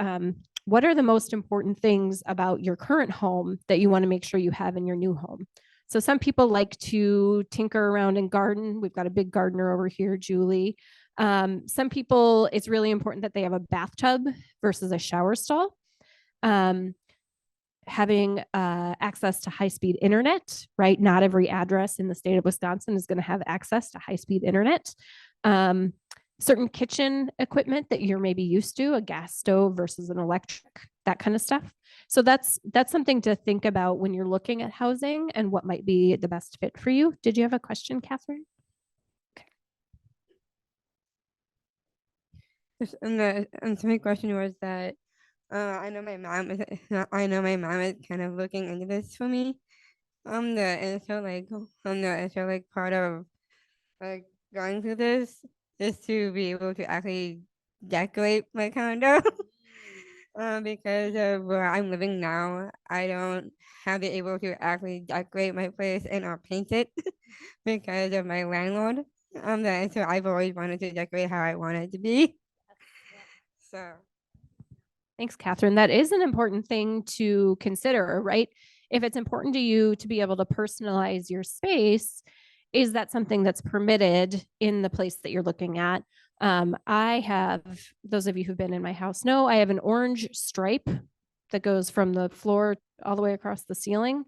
what are the most important things about your current home that you want to make sure you have in your new home? So some people like to tinker around and garden. We've got a big gardener over here, Julie. Some people, it's really important that they have a bathtub versus a shower stall. having access to high-speed internet, right? Not every address in the state of Wisconsin is going to have access to high-speed internet. Certain kitchen equipment that you're maybe used to, a gas stove versus an electric, that kind of stuff. So that's something to think about when you're looking at housing and what might be the best fit for you. Did you have a question, Catherine? And so my question was that I know my mom is I know my mom is kind of looking into this for me. And so like part of like going through this is to be able to actually decorate my condo. Because of where I'm living now, I don't have the able to actually decorate my place and or paint it because of my landlord. And so I've always wanted to decorate how I want it to be. So Thanks, Catherine. That is an important thing to consider, right? If it's important to you to be able to personalize your space, is that something that's permitted in the place that you're looking at? I have, those of you who've been in my house know, I have an orange stripe that goes from the floor all the way across the ceiling.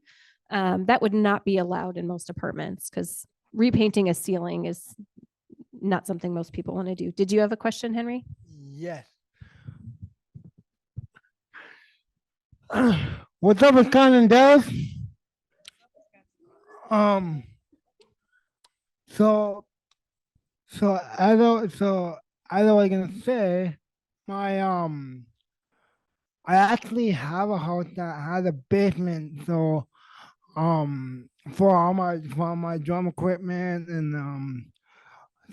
That would not be allowed in most apartments because repainting a ceiling is not something most people want to do. Did you have a question, Henry? Yes. What's up, Wisconsin Dells? Um. So as I was gonna say, my I actually have a house that has a basement. So for all my drum equipment and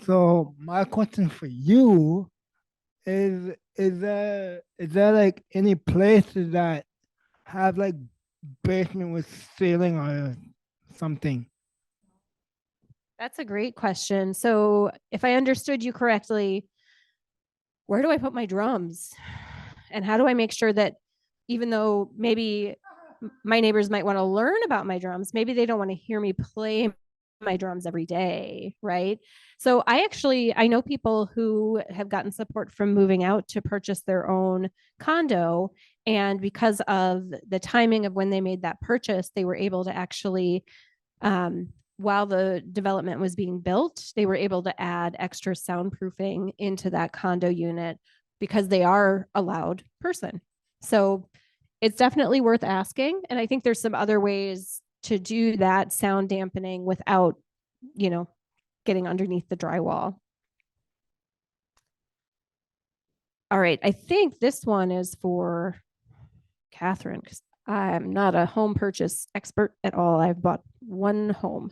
so my question for you is there like any places that have like basement with ceiling or something? That's a great question. So, if I understood you correctly, where do I put my drums? And how do I make sure that even though maybe my neighbors might want to learn about my drums, maybe they don't want to hear me play my drums every day, right? So I know people who have gotten support from moving out to purchase their own condo, and because of the timing of when they made that purchase, they were able to actually while the development was being built, they were able to add extra soundproofing into that condo unit because they are a loud person. So it's definitely worth asking. And I think there's some other ways to do that sound dampening without, getting underneath the drywall. All right. I think this one is for Catherine because I'm not a home purchase expert at all. I've bought one home.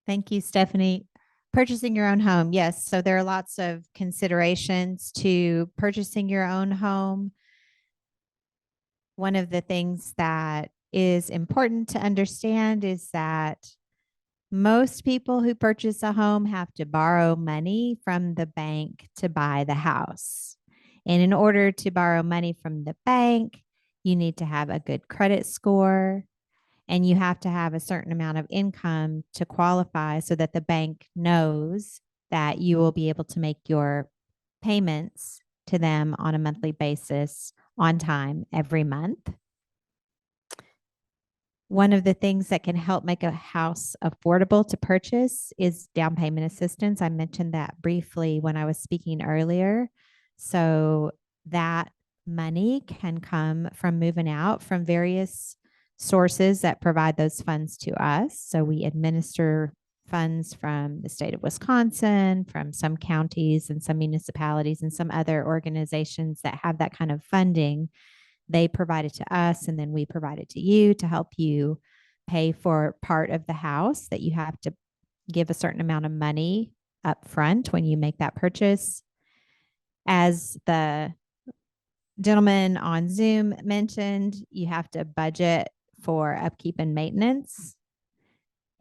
Thank you, Stephanie. Purchasing your own home. Yes. So there are lots of considerations to purchasing your own home. One of the things that is important to understand is that most people who purchase a home have to borrow money from the bank to buy the house. And in order to borrow money from the bank, you need to have a good credit score. And you have to have a certain amount of income to qualify so that the bank knows that you will be able to make your payments to them on a monthly basis on time every month. One of the things that can help make a house affordable to purchase is down payment assistance. I mentioned that briefly when I was speaking earlier. So that money can come from moving out from various sources that provide those funds to us. So we administer funds from the state of Wisconsin, from some counties and some municipalities and some other organizations that have that kind of funding. They provide it to us, and then we provide it to you to help you pay for part of the house that you have to give a certain amount of money up front when you make that purchase. As the gentleman on Zoom mentioned, you have to budget for upkeep and maintenance.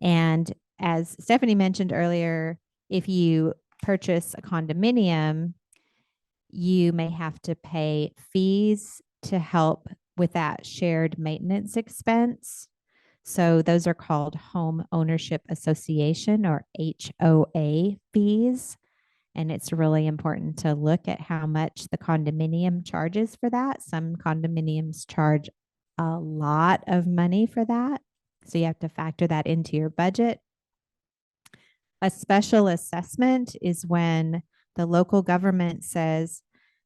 And as Stephanie mentioned earlier, if you purchase a condominium, you may have to pay fees to help with that shared maintenance expense. So those are called Home Ownership Association or HOA fees. And it's really important to look at how much the condominium charges for that. Some condominiums charge a lot of money for that. So you have to factor that into your budget. A special assessment is when the local government says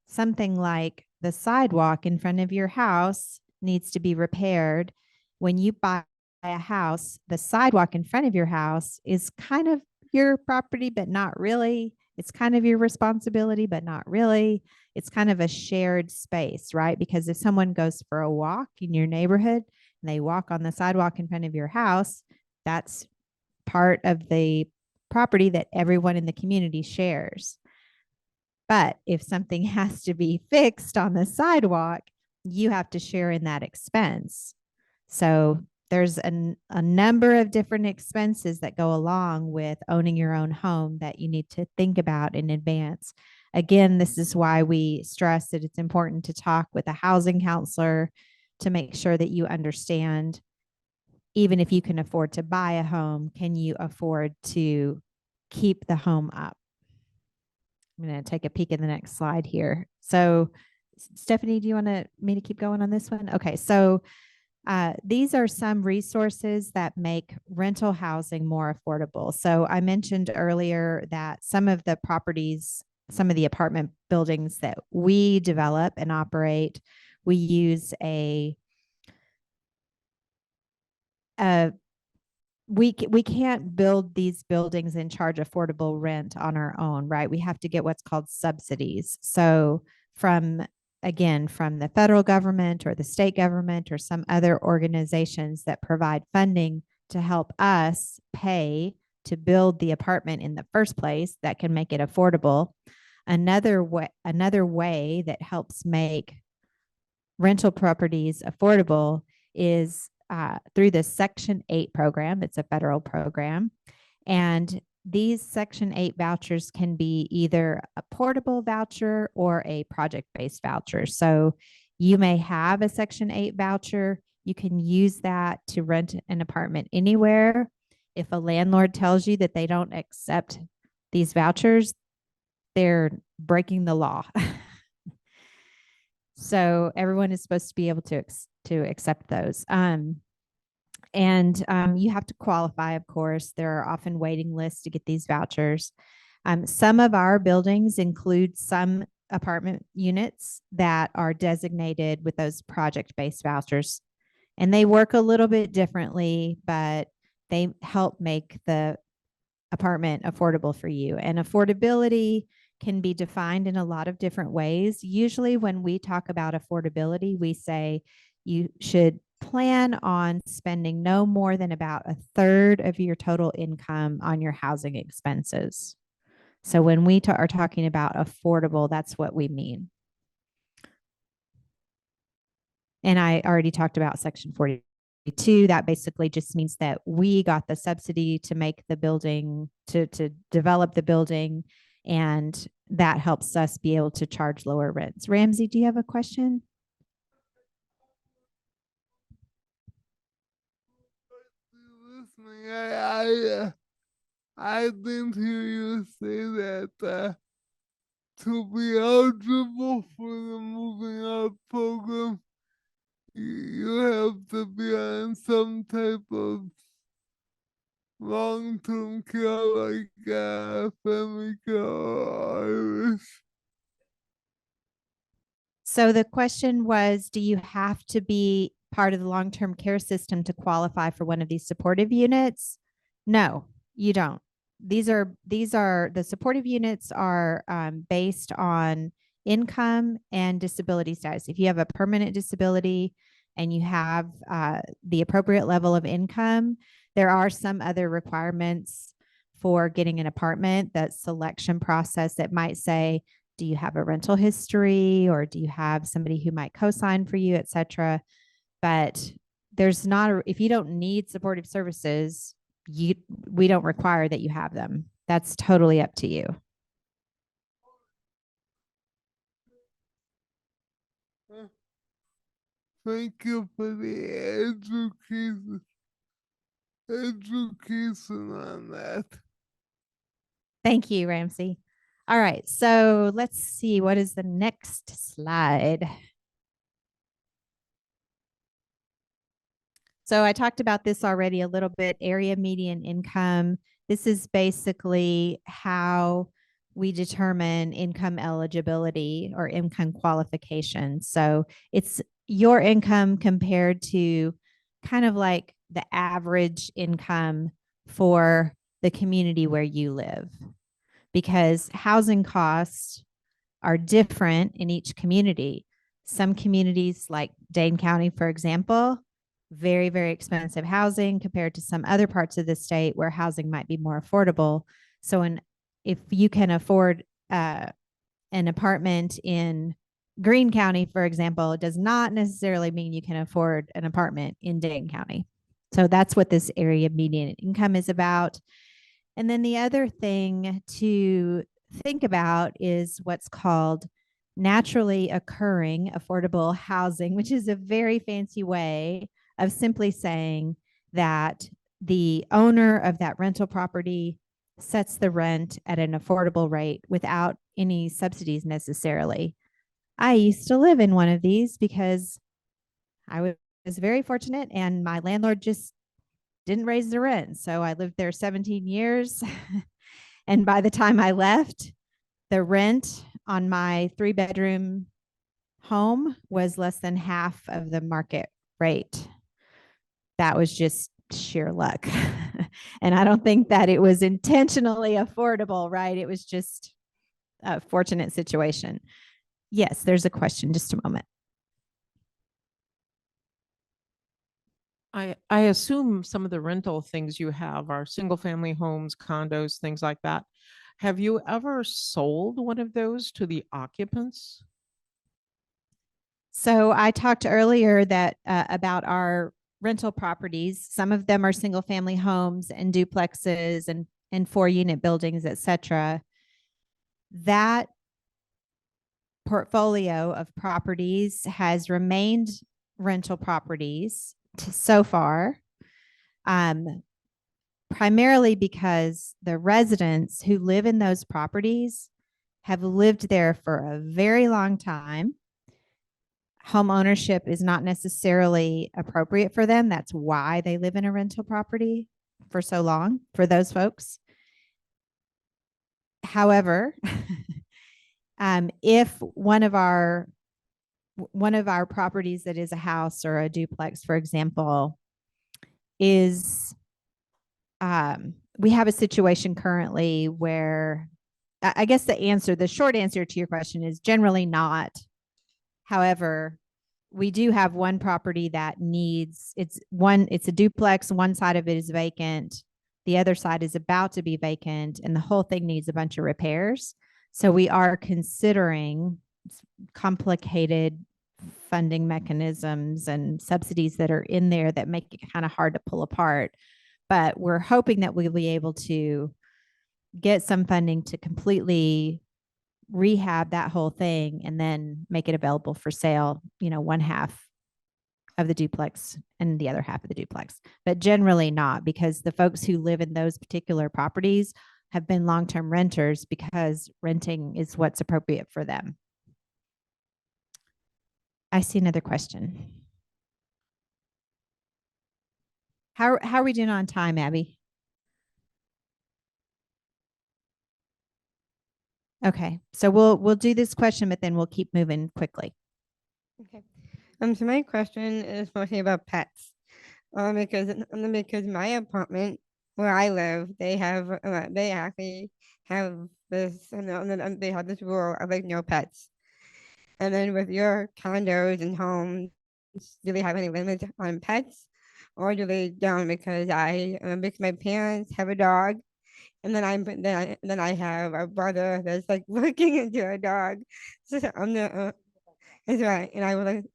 something like the sidewalk in front of your house needs to be repaired. When you buy a house, the sidewalk in front of your house is kind of your property, but not really. It's kind of your responsibility, but not really. It's kind of a shared space, right? Because if someone goes for a walk in your neighborhood and they walk on the sidewalk in front of your house, that's part of the property that everyone in the community shares. But if something has to be fixed on the sidewalk, you have to share in that expense. So there's a number of different expenses that go along with owning your own home that you need to think about in advance. Again, this is why we stress that it's important to talk with a housing counselor to make sure that you understand, even if you can afford to buy a home, can you afford to keep the home up? I'm going to take a peek at the next slide here. So Stephanie, do you want me to keep going on this one? Okay, so these are some resources that make rental housing more affordable. So I mentioned earlier that some of the properties, some of the apartment buildings that we develop and operate, we use we can't build these buildings and charge affordable rent on our own, right? We have to get what's called subsidies. So from the federal government or the state government or some other organizations that provide funding to help us pay to build the apartment in the first place that can make it affordable. Another way that helps make rental properties affordable is through the Section 8 program. It's a federal program. And these Section 8 vouchers can be either a portable voucher or a project-based voucher. So you may have a Section 8 voucher. You can use that to rent an apartment anywhere. If a landlord tells you that they don't accept these vouchers, they're breaking the law. So everyone is supposed to be able to accept those. You have to qualify, of course. There are often waiting lists to get these vouchers. Some of our buildings include some apartment units that are designated with those project-based vouchers. And they work a little bit differently, but they help make the apartment affordable for you. And affordability can be defined in a lot of different ways. Usually when we talk about affordability, we say you should plan on spending no more than about a third of your total income on your housing expenses. So when we are talking about affordable, that's what we mean. And I already talked about Section 42. That basically just means that we got the subsidy to make the building, to develop the building, and that helps us be able to charge lower rents. Ramsey, do you have a question? I didn't hear you say that to be eligible for the moving out program, you have to be on some type of long-term care, like family care or Irish. So the question was, do you have to be part of the long-term care system to qualify for one of these supportive units? No, you don't. These are the supportive units are based on income and disability status. If you have a permanent disability and you have the appropriate level of income, there are some other requirements for getting an apartment. That selection process that might say, do you have a rental history, or do you have somebody who might co-sign for you, et cetera? But there's not, if you don't need supportive services, we don't require that you have them. That's totally up to you. Thank you for the education on that. Thank you, Ramsey. All right, so let's see, what is the next slide? So I talked about this already a little bit, area median income. This is basically how we determine income eligibility or income qualification. So it's your income compared to kind of like the average income for the community where you live, because housing costs are different in each community. Some communities, like Dane County, for example, very, very expensive housing compared to some other parts of the state where housing might be more affordable. So, if you can afford an apartment in Greene County, for example, it does not necessarily mean you can afford an apartment in Dane County. So that's what this area median income is about. And then the other thing to think about is what's called naturally occurring affordable housing, which is a very fancy way of simply saying that the owner of that rental property sets the rent at an affordable rate without any subsidies necessarily. I used to live in one of these because I was very fortunate and my landlord just didn't raise the rent. So I lived there 17 years. And by the time I left, the rent on my 3-bedroom home was less than half of the market rate. That was just sheer luck. And I don't think that it was intentionally affordable, right? It was just a fortunate situation. Yes, there's a question. Just a moment. I assume some of the rental things you have are single family homes, condos, things like that. Have you ever sold one of those to the occupants? So I talked earlier that about our rental properties. Some of them are single family homes and duplexes and 4-unit buildings, et cetera. That portfolio of properties has remained rental properties so far, primarily because the residents who live in those properties have lived there for a very long time. Home ownership is not necessarily appropriate for them. That's why they live in a rental property for so long for those folks. However, if one of our properties that is a house or a duplex, for example, is we have a situation currently where I guess the short answer to your question is generally not. However, we do have one property that it's a duplex. One side of it is vacant. The other side is about to be vacant, and the whole thing needs a bunch of repairs. So we are considering complicated funding mechanisms and subsidies that are in there that make it kind of hard to pull apart. But we're hoping that we'll be able to get some funding to completely rehab that whole thing and then make it available for sale, one half of the duplex and the other half of the duplex. But generally not, because the folks who live in those particular properties have been long-term renters because renting is what's appropriate for them. I see another question. How are we doing on time, Abby? Okay, so we'll do this question, but then we'll keep moving quickly. Okay. So my question is mostly about pets. Because my apartment where I live, they actually have this, they have this rule of like no pets. And then with your condos and homes, do they have any limits on pets, or do they don't? Because because my parents have a dog, and then I have a brother that's like looking into a dog. So I'm the that's right, and I would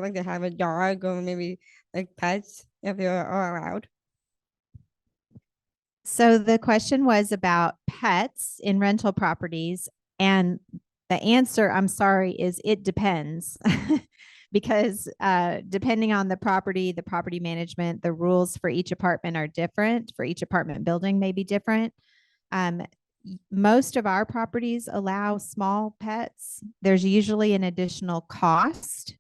like to have a dog or maybe like pets if they are allowed. So the question was about pets in rental properties, and the answer, I'm sorry, is it depends. Because depending on the property management, the rules for each apartment are different. For each apartment building may be different. most of our properties allow small pets. There's usually an additional cost.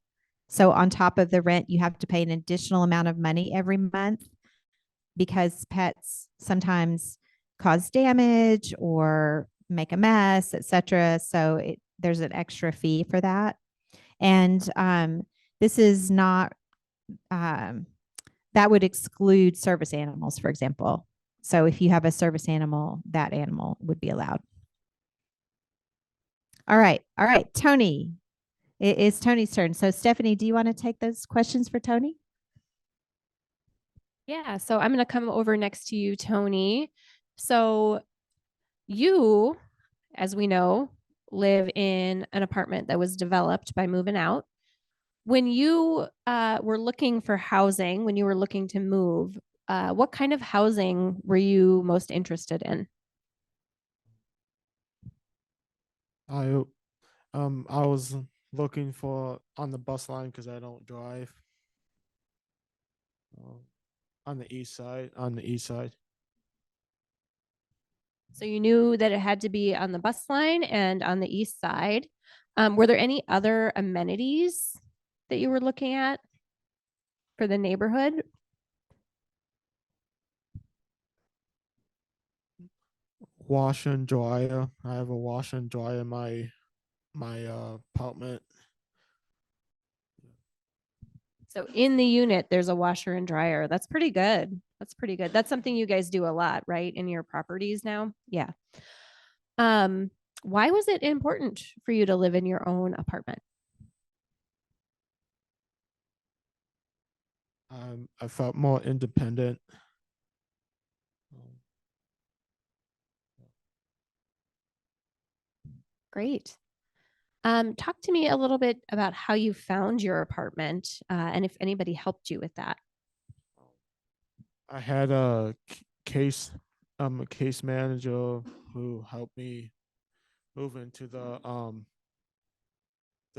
So on top of the rent, you have to pay an additional amount of money every month because pets sometimes cause damage or make a mess, etc. So there's an extra fee for that. And this is not, that would exclude service animals, for example. So if you have a service animal, that animal would be allowed. All right. All right. Tony, it is Tony's turn. So Stephanie, do you want to take those questions for Tony? Yeah, so I'm going to come over next to you, Tony. So you, as we know, live in an apartment that was developed by moving out. When you were looking for housing, when you were looking to move, what kind of housing were you most interested in? I was looking for on the bus line because I don't drive. On the east side, So you knew that it had to be on the bus line and on the east side. Were there any other amenities that you were looking at for the neighborhood? washer and dryer. I have a washer and dryer in my apartment. So in the unit, there's a washer and dryer. That's pretty good. That's pretty good. That's something you guys do a lot, right? In your properties now? Yeah. Why was it important for you to live in your own apartment? I felt more independent. Great. Talk to me a little bit about how you found your apartment and if anybody helped you with that. I had a case manager who helped me move into the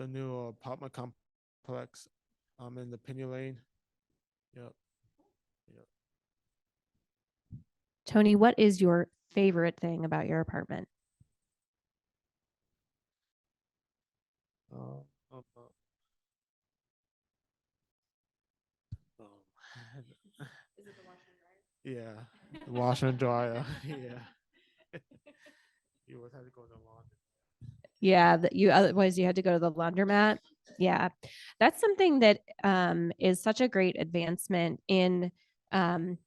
new apartment complex in the Penny Lane. Yep. Tony, what is your favorite thing about your apartment? Uh, uh, uh, Is it the washer and dryer? yeah, the washer and dryer. Yeah. You would have to go to the laundry. Yeah, that you otherwise you had to go to the laundromat. Yeah, that's something that is such a great advancement in um,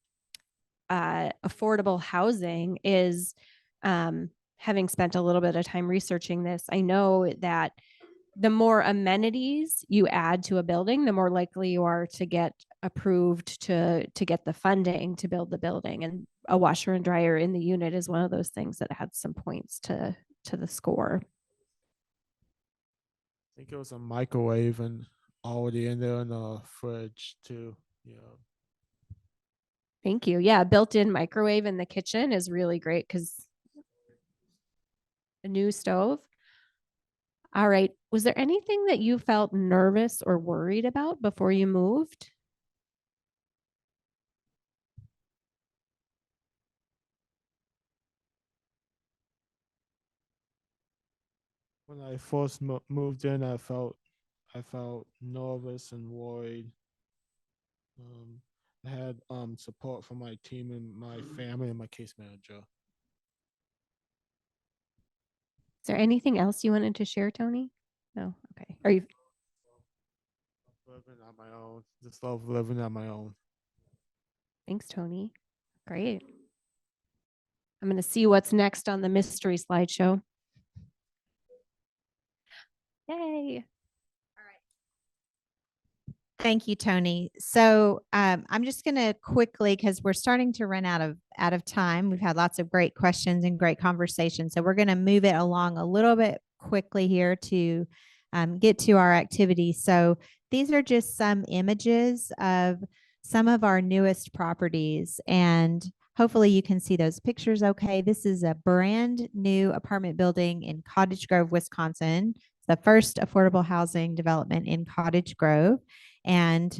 affordable housing. Is having spent a little bit of time researching this, I know that the more amenities you add to a building, the more likely you are to get approved to get the funding to build the building. And a washer and dryer in the unit is one of those things that had some points to the score. I think it was a microwave and already in there in the fridge too. Yeah. Thank you. Yeah, built-in microwave in the kitchen is really great because a new stove. All right. Was there anything that you felt nervous or worried about before you moved? When I first moved in, I felt nervous and worried. I had support from my team and my family and my case manager. Is there anything else you wanted to share, Tony? No. Okay. Are you Living on my own, just love living on my own. Thanks, Tony. Great. I'm going to see what's next on the mystery slideshow. Yay. Thank you, Tony. So I'm just going to quickly, because we're starting to run out of time. We've had lots of great questions and great conversations. So we're going to move it along a little bit quickly here to get to our activity. So these are just some images of some of our newest properties, and hopefully you can see those pictures okay. This is a brand new apartment building in Cottage Grove, Wisconsin. It's the first affordable housing development in Cottage Grove. And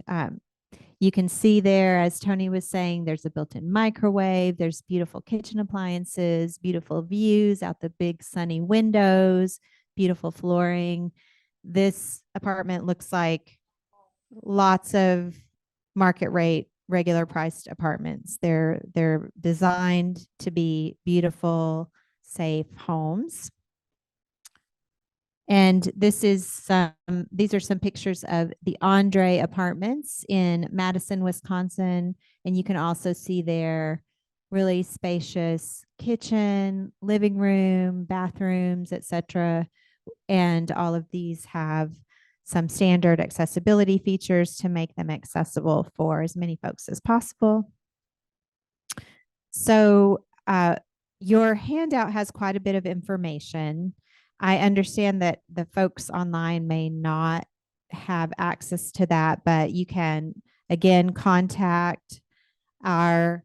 You can see there, as Tony was saying, there's a built-in microwave, there's beautiful kitchen appliances, beautiful views out the big sunny windows, beautiful flooring. This apartment looks like lots of market rate, regular priced apartments. They're designed to be beautiful, safe homes. And these are some pictures of the Andre Apartments in Madison, Wisconsin. And you can also see their really spacious kitchen, living room, bathrooms, etc. And all of these have some standard accessibility features to make them accessible for as many folks as possible. So your handout has quite a bit of information. I understand that the folks online may not have access to that, but you can, again, contact our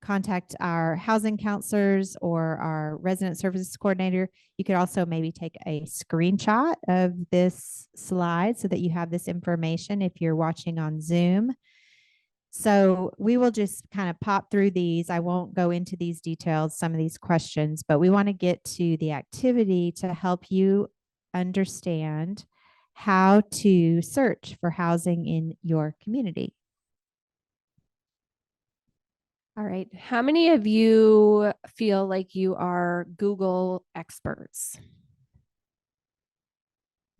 housing counselors or our resident services coordinator. You could also maybe take a screenshot of this slide so that you have this information if you're watching on Zoom. So we will just kind of pop through these. I won't go into these details, some of these questions, but we want to get to the activity to help you understand how to search for housing in your community. All right. How many of you feel like you are Google experts?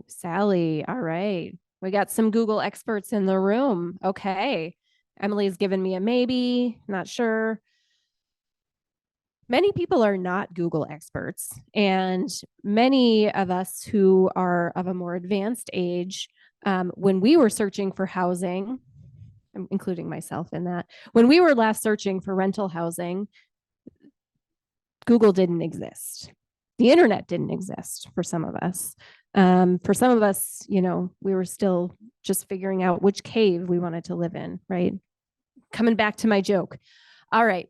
Sally. All right. We got some Google experts in the room. Okay. Emily's given me a maybe, not sure. Many people are not Google experts, and many of us who are of a more advanced age, when we were searching for housing, including myself in that, when we were last searching for rental housing, Google didn't exist. The internet didn't exist for some of us. For some of us, you know, we were still just figuring out which cave we wanted to live in, right? Coming back to my joke. All right.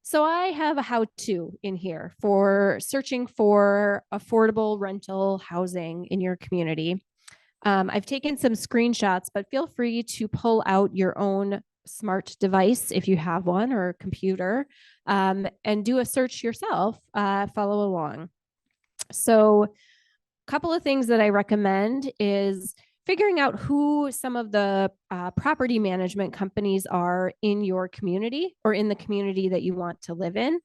So I have a how-to in here for searching for affordable rental housing in your community. I've taken some screenshots, but feel free to pull out your own smart device if you have one, or a computer, and do a search yourself, follow along. So a couple of things that I recommend is figuring out who some of the property management companies are in your community or in the community that you want to live in.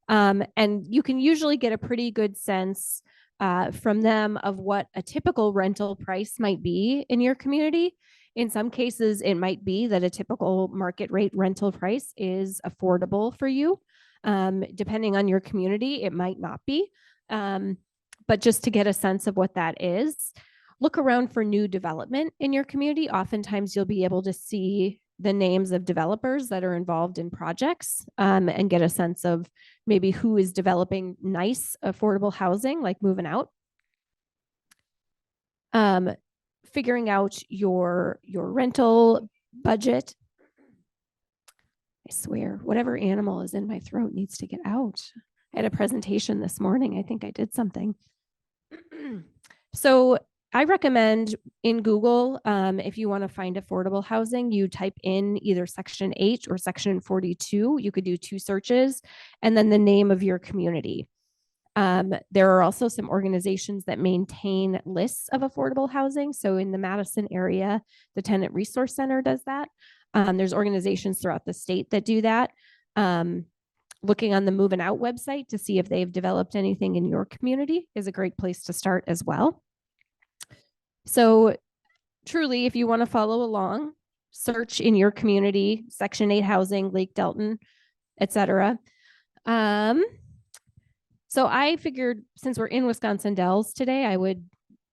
And you can usually get a pretty good sense from them of what a typical rental price might be in your community. In some cases, it might be that a typical market rate rental price is affordable for you. Depending on your community, it might not be. But just to get a sense of what that is, look around for new development in your community. Oftentimes you'll be able to see the names of developers that are involved in projects, and get a sense of maybe who is developing nice, affordable housing, like moving out. Figuring out your rental budget. I swear, whatever animal is in my throat needs to get out. I had a presentation this morning. I think I did something. So I recommend in Google, if you want to find affordable housing, you type in either Section 8 or Section 42. You could do 2 searches, and then the name of your community. There are also some organizations that maintain lists of affordable housing. So in the Madison area, the Tenant Resource Center does that. There's organizations throughout the state that do that. Looking on the Moving Out website to see if they've developed anything in your community is a great place to start as well. So truly, if you want to follow along, search in your community, Section 8 housing, Lake Delton, etc. So I figured, since we're in Wisconsin Dells today, I would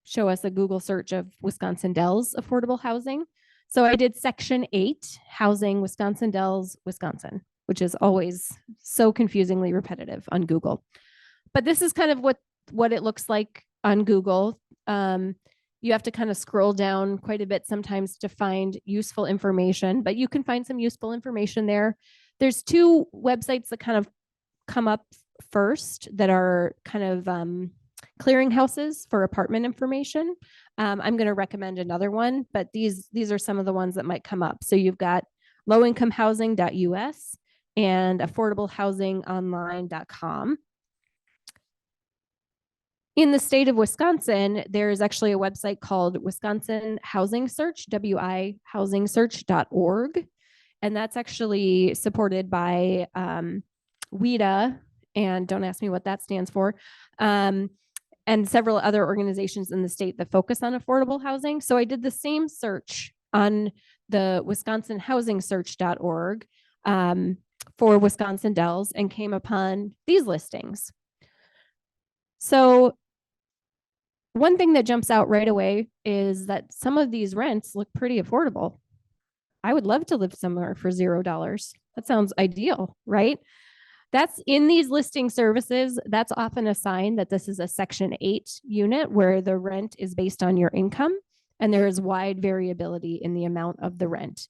show us a Google search of Wisconsin Dells affordable housing. So I did Section 8 housing, Wisconsin Dells, Wisconsin, which is always so confusingly repetitive on Google. But this is kind of what it looks like on Google. You have to kind of scroll down quite a bit sometimes to find useful information, but you can find some useful information there. There's 2 websites that kind of come up first that are kind of clearinghouses for apartment information. I'm going to recommend another one, but these are some of the ones that might come up. So you've got lowincomehousing.us and affordablehousing.online.com. In the state of Wisconsin, there's actually a website called Wisconsin Housing Search, wihousingsearch.org. And that's actually supported by WIDA, and don't ask me what that stands for, and several other organizations in the state that focus on affordable housing. So I did the same search on the Wisconsin Housing Search.org for Wisconsin Dells and came upon these listings. So one thing that jumps out right away is that some of these rents look pretty affordable. I would love to live somewhere for $0. That sounds ideal, right? That's in these listing services. That's often a sign that this is a Section 8 unit where the rent is based on your income and there is wide variability in the amount of the rent.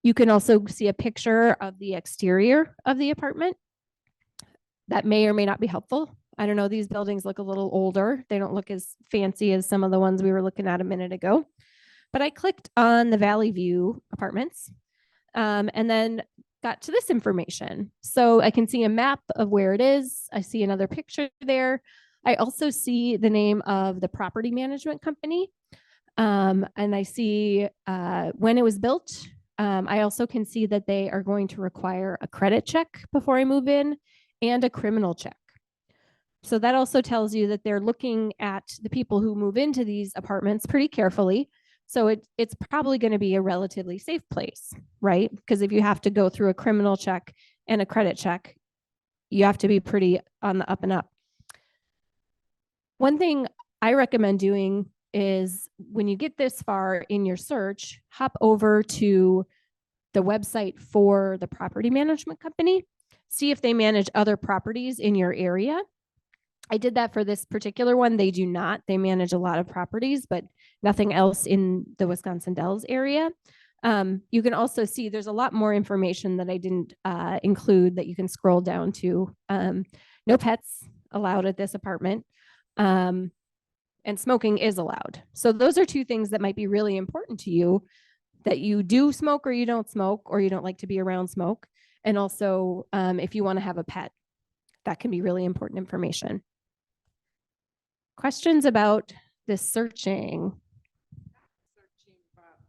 You can also see a picture of the exterior of the apartment. That may or may not be helpful. I don't know, these buildings look a little older. They don't look as fancy as some of the ones we were looking at a minute ago. But I clicked on the Valley View apartments and then got to this information. So I can see a map of where it is. I see another picture there. I also see the name of the property management company. And I see when it was built. I also can see that they are going to require a credit check before I move in and a criminal check. So that also tells you that they're looking at the people who move into these apartments pretty carefully. So it's probably going to be a relatively safe place, right? Because if you have to go through a criminal check and a credit check, you have to be pretty on the up and up. One thing I recommend doing is when you get this far in your search, hop over to the website for the property management company, see if they manage other properties in your area. I did that for this particular one. They do not. They manage a lot of properties, but nothing else in the Wisconsin Dells area. You can also see there's a lot more information that I didn't include that you can scroll down to. No pets allowed at this apartment. And smoking is allowed. So those are two things that might be really important to you, that you do smoke or you don't smoke, or you don't like to be around smoke. And also if you want to have a pet, that can be really important information. Questions about this searching?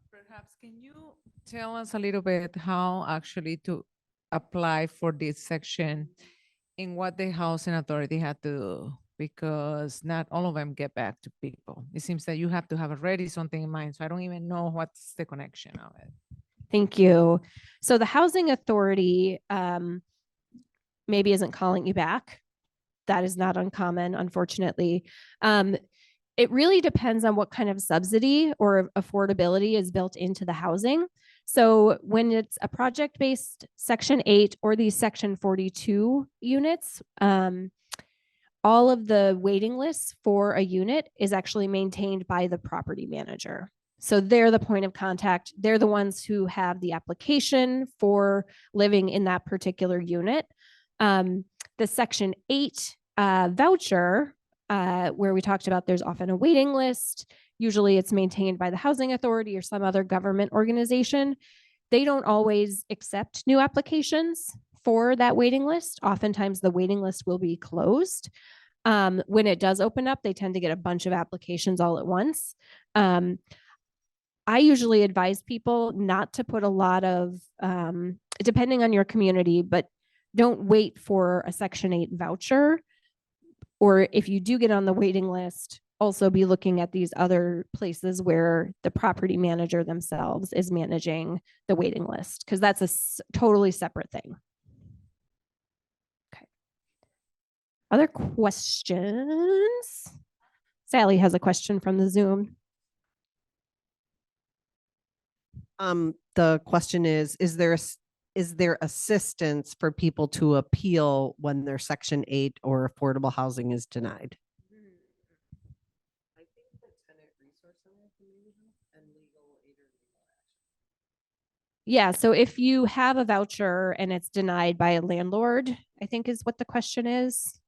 Perhaps can you tell us a little bit how actually to apply for this section and what the housing authority had to do? Because not all of them get back to people. It seems that you have to have already something in mind. So I don't even know what's the connection of it. Thank you. So the housing authority maybe isn't calling you back. That is not uncommon, unfortunately. It really depends on what kind of subsidy or affordability is built into the housing. So when it's a project-based Section 8 or these Section 42 units, all of the waiting lists for a unit is actually maintained by the property manager. So they're the point of contact. They're the ones who have the application for living in that particular unit. The Section 8 voucher, where we talked about there's often a waiting list. Usually it's maintained by the housing authority or some other government organization. They don't always accept new applications for that waiting list. Oftentimes the waiting list will be closed. When it does open up, they tend to get a bunch of applications all at once. I usually advise people not to put a lot of, depending on your community, but don't wait for a Section 8 voucher. Or if you do get on the waiting list, also be looking at these other places where the property manager themselves is managing the waiting list, because that's a totally separate thing. Okay. Other questions? Sally has a question from the Zoom. The question is there assistance for people to appeal when their Section 8 or affordable housing is denied? I think the tenant resource center can maybe help, and legal aid or legal action. Yeah, so if you have a voucher and it's denied by a landlord, I think is what the question is.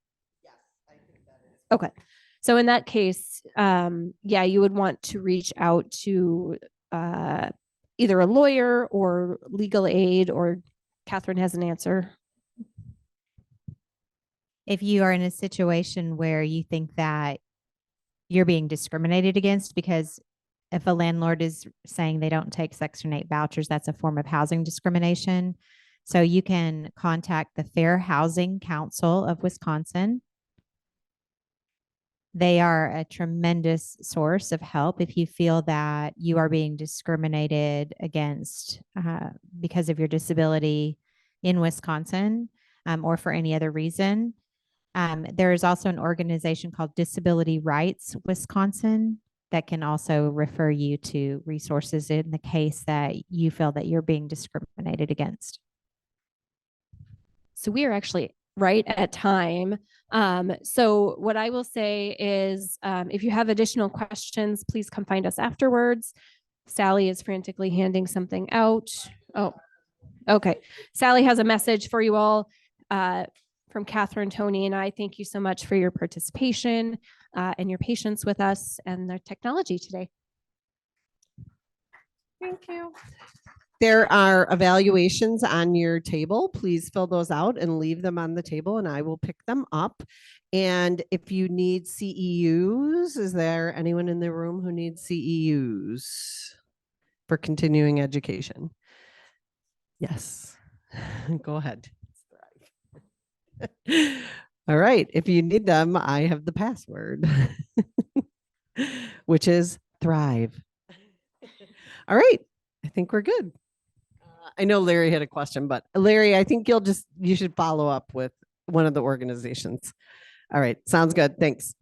Yes. Okay. So in that case, yeah, you would want to reach out to either a lawyer or legal aid, or Catherine has an answer. If you are in a situation where you think that you're being discriminated against, because if a landlord is saying they don't take Section 8 vouchers, that's a form of housing discrimination. So you can contact the Fair Housing Council of Wisconsin. They are a tremendous source of help if you feel that you are being discriminated against because of your disability in Wisconsin, or for any other reason. There is also an organization called Disability Rights Wisconsin that can also refer you to resources in the case that you feel that you're being discriminated against. So we are actually right at time. So what I will say is, if you have additional questions, please come find us afterwards. Sally is frantically handing something out. Oh, okay. Sally has a message for you all from Catherine, Tony, and I. Thank you so much for your participation and your patience with us and the technology today. Thank you. There are evaluations on your table. Please fill those out and leave them on the table and I will pick them up. And if you need CEUs, is there anyone in the room who needs CEUs for continuing education? Yes. Go ahead. All right. If you need them, I have the password, which is Thrive. All right. I think we're good. I know Larry had a question, but Larry, I think you should follow up with one of the organizations. All right. Sounds good. Thanks.